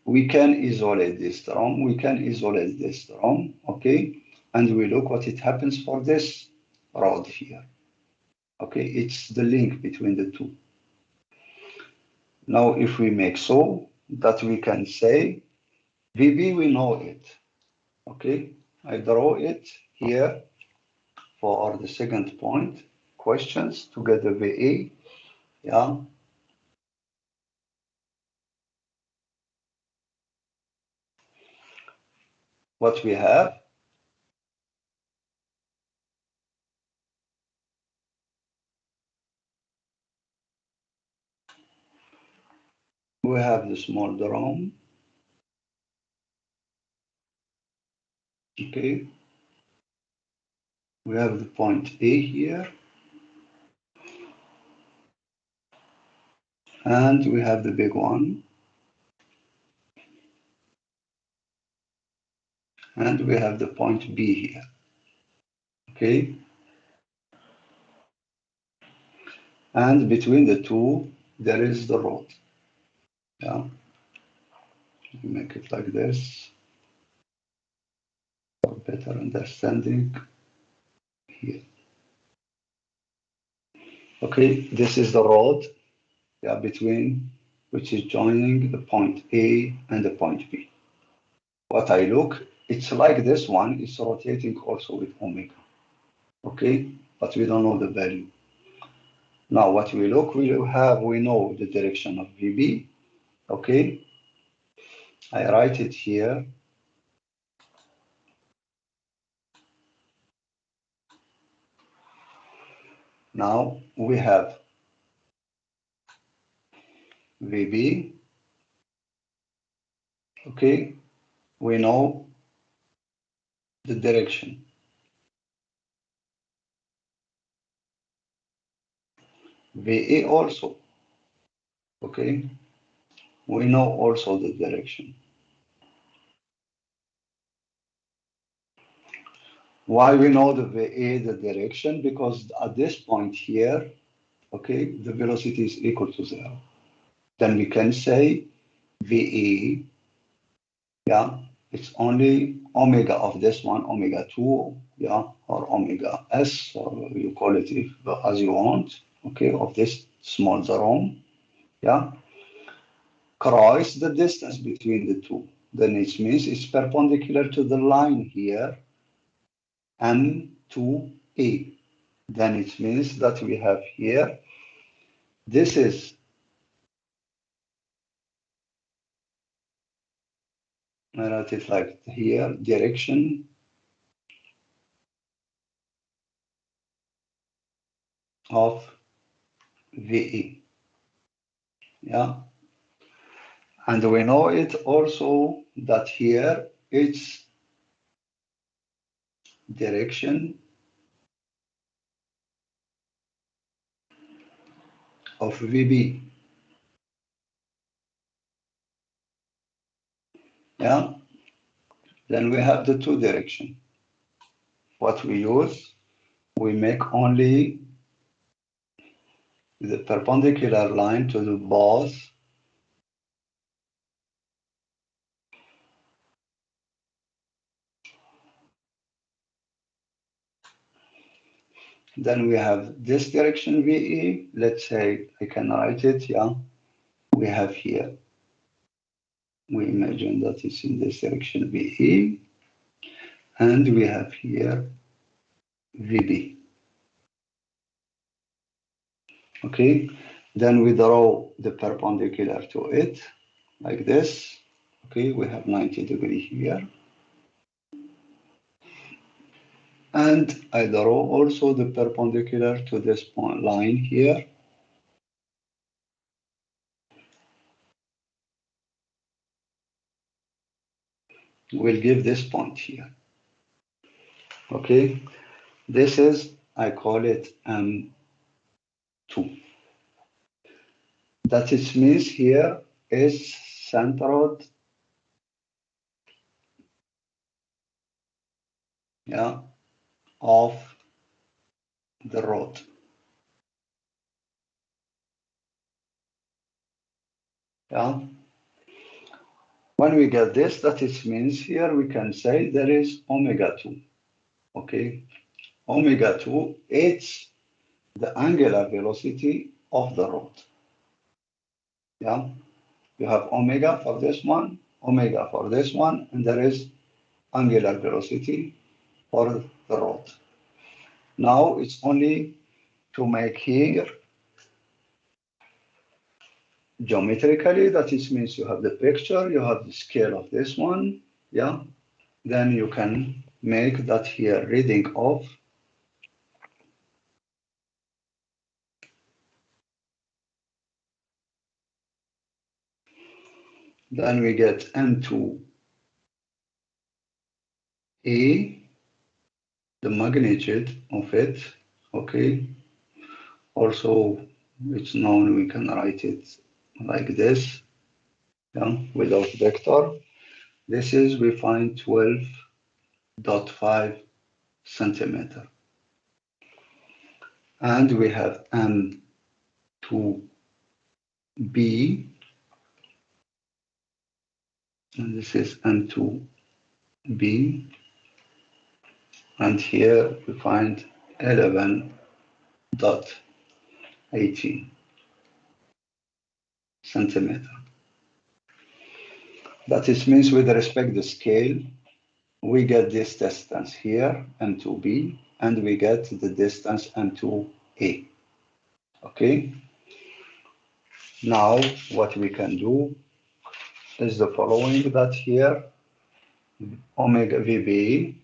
We can isolate this drum, we can isolate this drum, okay, and we look what it happens for this rod here, okay, it's the link between the two. Now, if we make so that we can say VB, we know it, okay, I draw it here for the second point, questions to get the VA, yeah. What we have the small drum, okay, we have the point A here, and we have the big one, and we have the point B here, okay, and between the two there is the rod, yeah, make it like this for better understanding here, okay, this is the rod, yeah, between which is joining the point A and the point B. What I look, it's like this one, it's rotating also with omega, okay, but we don't know the value. Now what we look, we know the direction of VB, okay, I write it here. Now we have VB, okay, we know the direction. VA also, okay, we know also the direction. Why we know the VA, the direction? Because at this point here, okay, the velocity is equal to 0. Then we can say VA, yeah, it's only omega of this one, omega 2, yeah, or omega S, or you call it if, as you want, okay, of this small drum, yeah, cross the distance between the two. Then it means it's perpendicular to the line here, M2A. Then it means that we have here, this is, I write it like here, direction of VE. Yeah. And we know it also that here it's direction of VB. Yeah. Then we have the two direction. What we use, we make only the perpendicular line to the both. Then we have this direction VE. Let's say I can write it. Yeah. We have here. We imagine that it's in this direction VE. And we have here VB. Okay. Then we draw the perpendicular to it, like this. Okay, we have 90 degree here. And I draw also the perpendicular to this point line here. We'll give this point here. Okay, this is, I call it M2. That it means here is centered, yeah, of the rod. Yeah. When we get this, that it means here we can say there is omega 2. Okay, omega 2 is the angular velocity of the rod. Yeah, you have omega for this one, omega for this one, and there is angular velocity for the rod. Now it's only to make here geometrically, that it means you have the picture, you have the scale of this one, yeah, then you can make that here reading of, then we get M2A, the magnitude of it, okay. Also, it's known, we can write it like this, yeah, without vector. This is, we find 12.5 centimeter. And we have M2B, and this is M2B, and here we find 11.18 centimeter. That is means with respect to the scale, we get this distance here, M2B, and we get the distance M2A. Okay? Now, what we can do is the following, that here, omega VB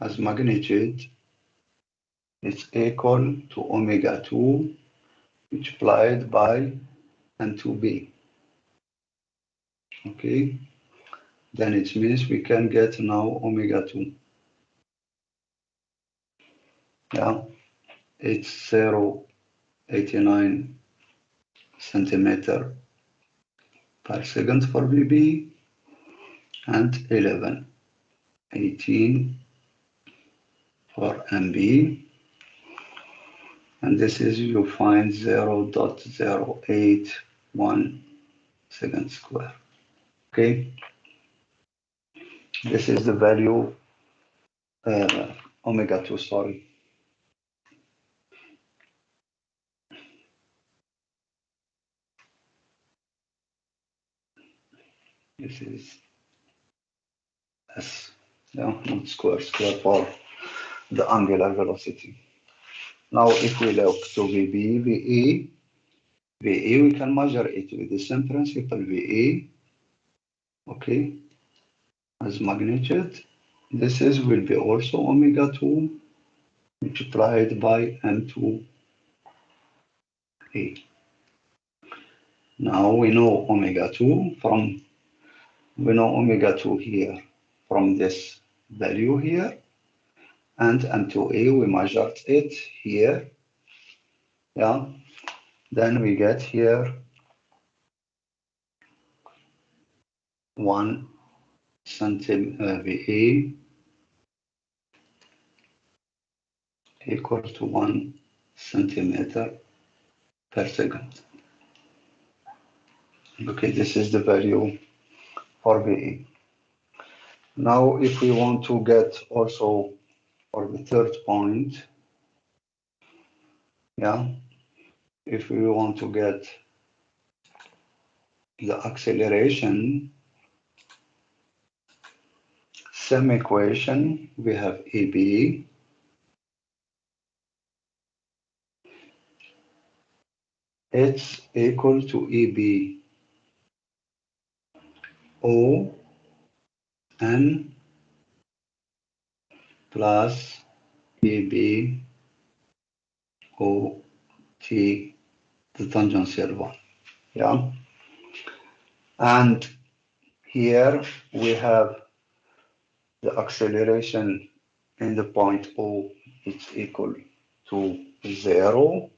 as magnitude is equal to omega 2 multiplied by M2B. Okay? Then it means we can get now omega 2. Yeah, it's 0.89 centimeter per second for VB and 11.18 for MB. And this is, you find 0.081 second square. Okay, this is the value, omega 2, sorry. This is S, yeah, not square, square for the angular velocity. Now, if we look to VB, VE, we can measure it with the same principle, VE, okay, as magnitude. This is will be also omega 2 multiplied by M2A. Now we know omega 2 from, we know omega 2 here from this value here, and M2A, we measured it here, yeah. Then we get here 1 centimeter VA equal to 1 centimeter per second. Okay, this is the value for VA. Now, if we want to get also for the third point, yeah, if we want to get the acceleration, same equation, we have AB it's equal to EB O N plus EB O T, the tangential one. Yeah. And here we have the acceleration in the point O, it's equal to 0.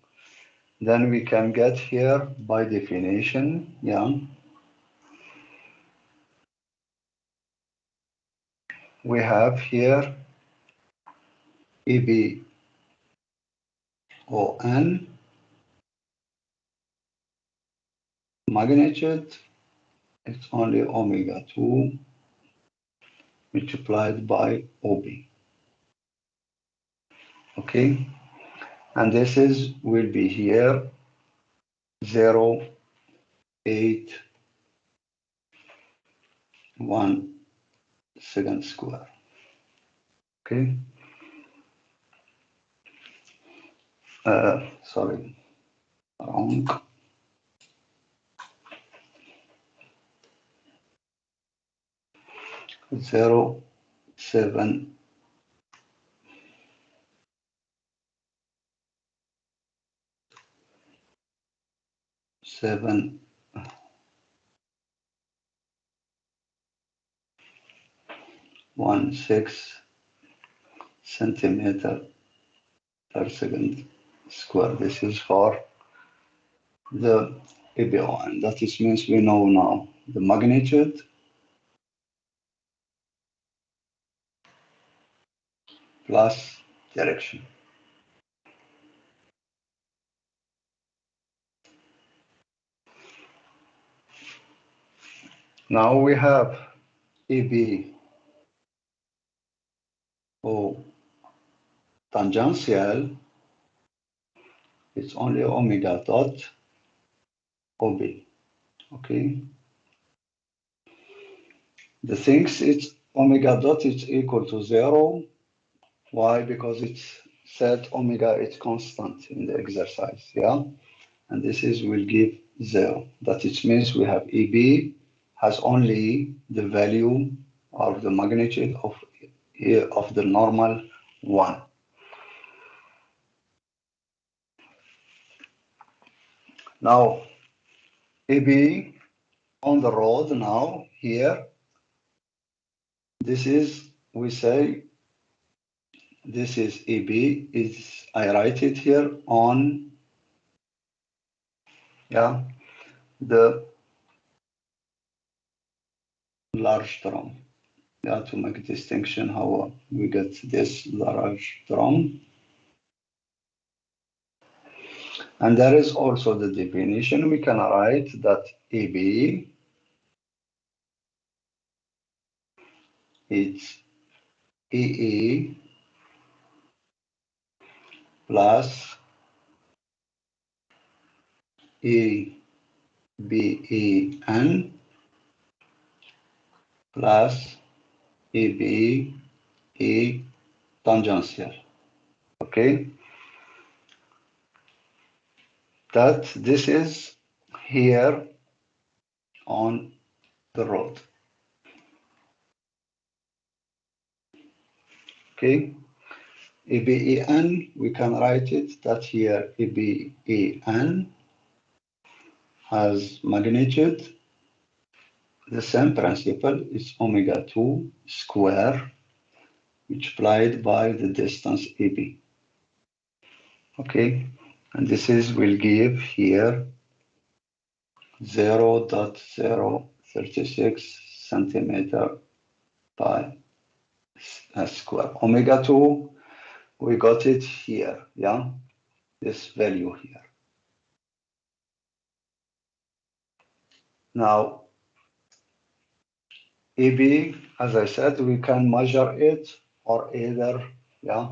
Then we can get here by definition, yeah, we have here EB ON magnitude, it's only omega 2 multiplied by OB. Okay, and this is will be here 0, 8, 1 second square. Okay, sorry, wrong. 0, 7, 7, 1, 6 centimeter per second square. This is for the ABO, and that is means we know now the magnitude plus direction. Now we have EB O tangential, it's only omega dot OB. Okay. The things it's omega dot is equal to 0. Why? Because it's set omega is constant in the exercise. Yeah. And this is will give 0. That it means we have EB has only the value of the magnitude of the normal 1. Now, EB on the road now here, this is, we say, this is EB, is I write it here on, yeah, the large drum. Yeah, to make a distinction how we get this large drum. And there is also the definition. We can write that EB is EE plus EBEN plus EBE tangential. Okay, that this is here on the road. Okay, EBEN, we can write it that here EBEN has magnitude. The same principle is omega 2 square multiplied by the distance EB. Okay, and this is will give here 0.036 centimeter by square. Omega 2, we got it here, yeah, this value here. Now, EB, as I said, we can measure it or either, yeah,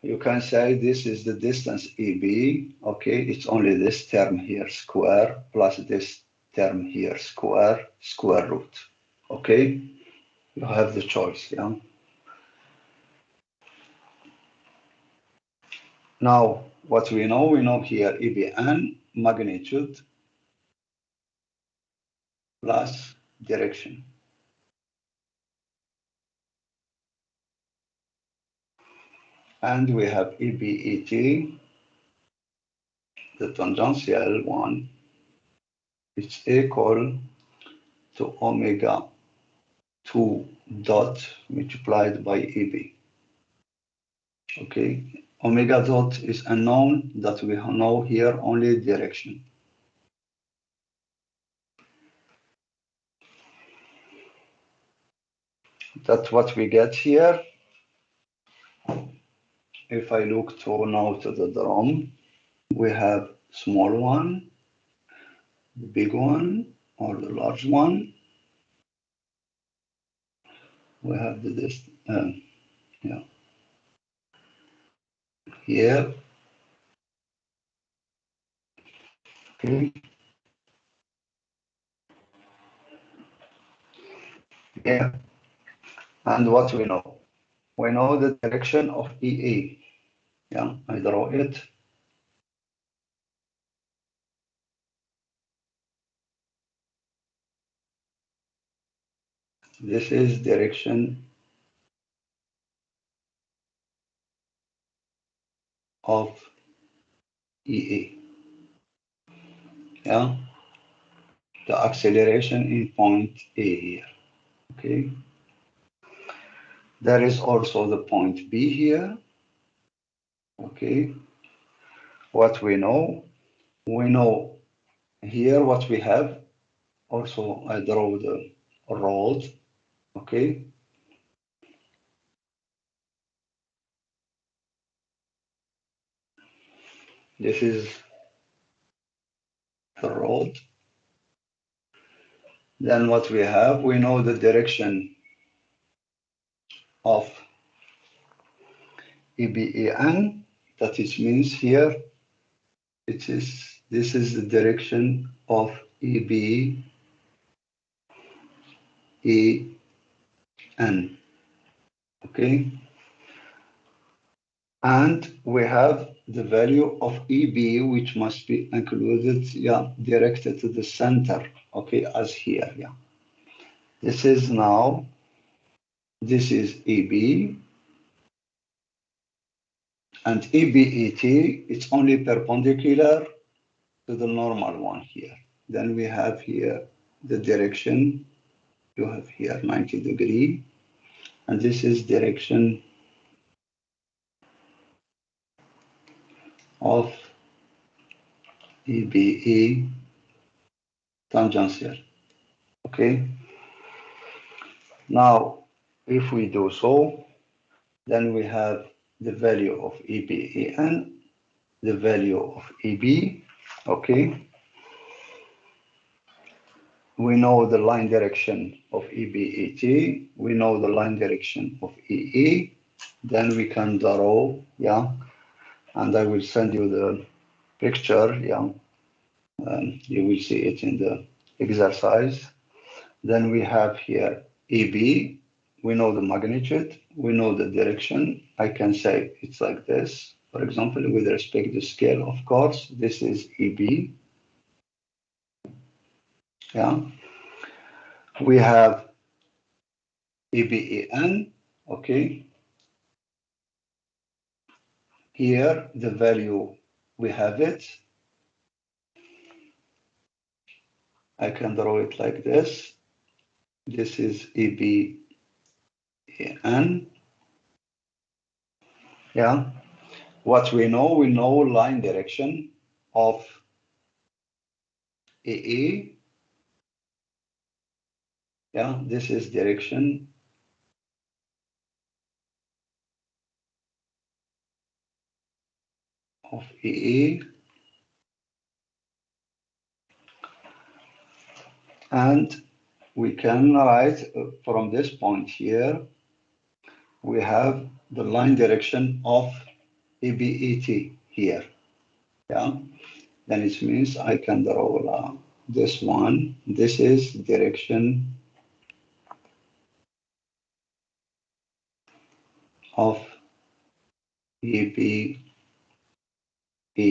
you can say this is the distance EB, okay, it's only this term here square plus this term here square root, okay, you have the choice, yeah. Now, What we know here EBN magnitude plus direction. And we have EBET, the tangential one, it's equal to omega 2 dot multiplied by EB. Okay, omega dot is unknown that we know here only direction. That's what we get here. If I look to now to the drum, we have small one, the big one, or the large one. We have this, yeah, here. Okay, yeah. And what we know? We know the direction of EA. Yeah, I draw it. This is direction of EA. Yeah, the acceleration in point A here. Okay. There is also the point B here. Okay. What we know here what we have. Also, I draw the rod. Okay. This is the rod. Then what we know the direction of EBEN. That it means here this is the direction of EBEN. Okay. And we have the value of EB, which must be included, yeah, directed to the center, okay, as here, yeah. This is now, this is EB, and EBET, it's only perpendicular to the normal one here. Then we have here the direction, you have here 90 degree, and this is direction of EBE tangential, okay? Now, if we do so, then we have the value of EBEN, the value of EB, okay? We know the line direction of EBET, we know the line direction of EE, then we can draw, yeah, and I will send you the picture, yeah, you will see it in the exercise. Then we have here EB, we know the magnitude, we know the direction. I can say it's like this. For example, with respect to scale, of course, this is EB. Yeah. We have EBEN, okay. Here, the value, we have it. I can draw it like this. This is EBEN. Yeah. What we know line direction of EE. Yeah, this is direction of EE. And we can write from this point here, we have the line direction of EBET here. Yeah, then it means I can draw this one. This is direction of EBET. E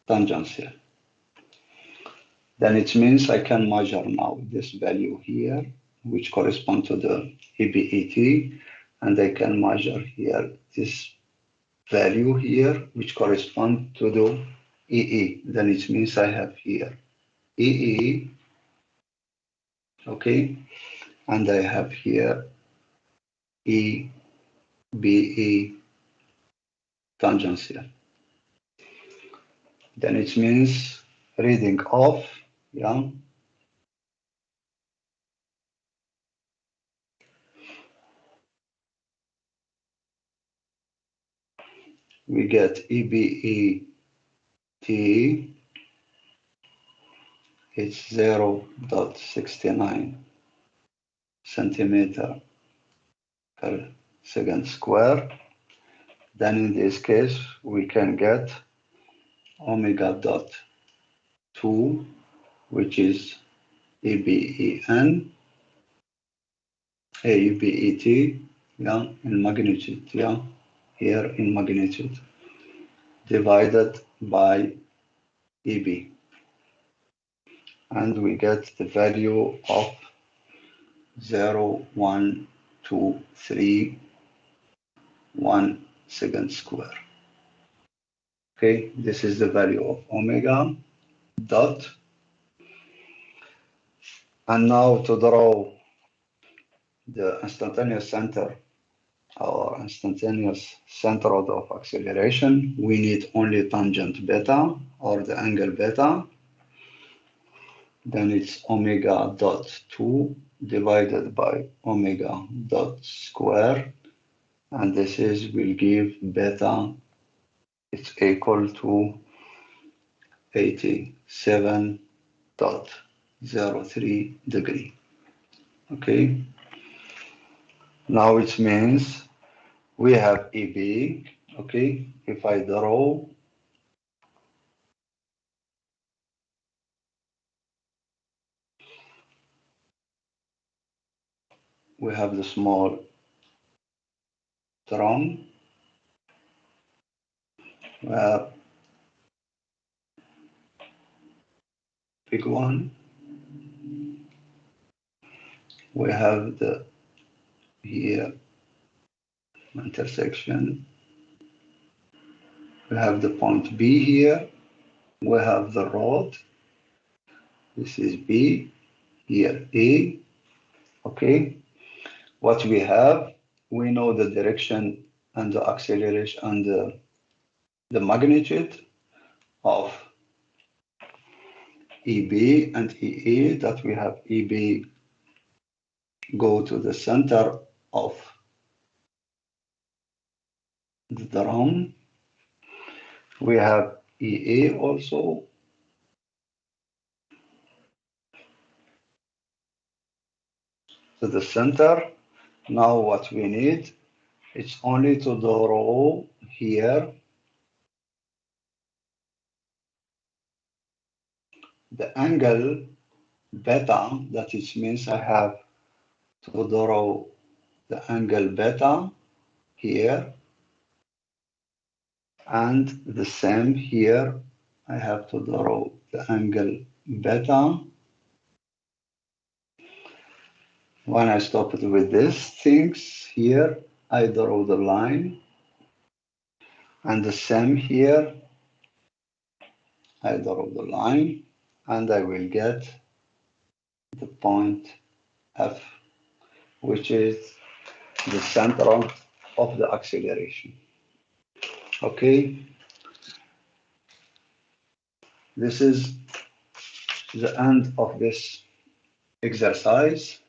tangential. Then it means I can measure now this value here, which corresponds to the EBET, and I can measure here this value here, which corresponds to the EE. Then it means I have here EE, okay, and I have here EBE tangential. Then it means reading off, yeah, we get EBET, it's 0.69 centimeter per second square. Then in this case, we can get omega dot 2, which is EBEN, EBET, yeah, in magnitude, yeah, here in magnitude, divided by EB. And we get the value of 0.1231 second square. Okay, this is the value of omega dot. And now to draw the instantaneous center or instantaneous center of acceleration, we need only tangent beta or the angle beta. Then it's omega dot 2 divided by omega dot square. And this is will give beta, it's equal to 87.03 degree. Okay, now it means we have EB. Okay, if I draw we have the small drum, we have big one, we have the here intersection, we have the point B here, we have the rod, this is B, here A, okay. What we have, we know the direction and the acceleration and the magnitude of EB and EA, that we have EB go to the center of the drum. We have EA also to the center. Now what we need, it's only to draw here the angle beta, that it means I have to draw the angle beta here, and the same here, I have to draw the angle beta. When I stop it with these things here, I draw the line, and the same here, I draw the line, and I will get the point F, which is the center of the acceleration. Okay, this is the end of this exercise.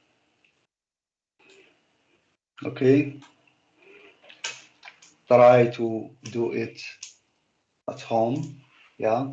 Okay, try to do it at home, yeah.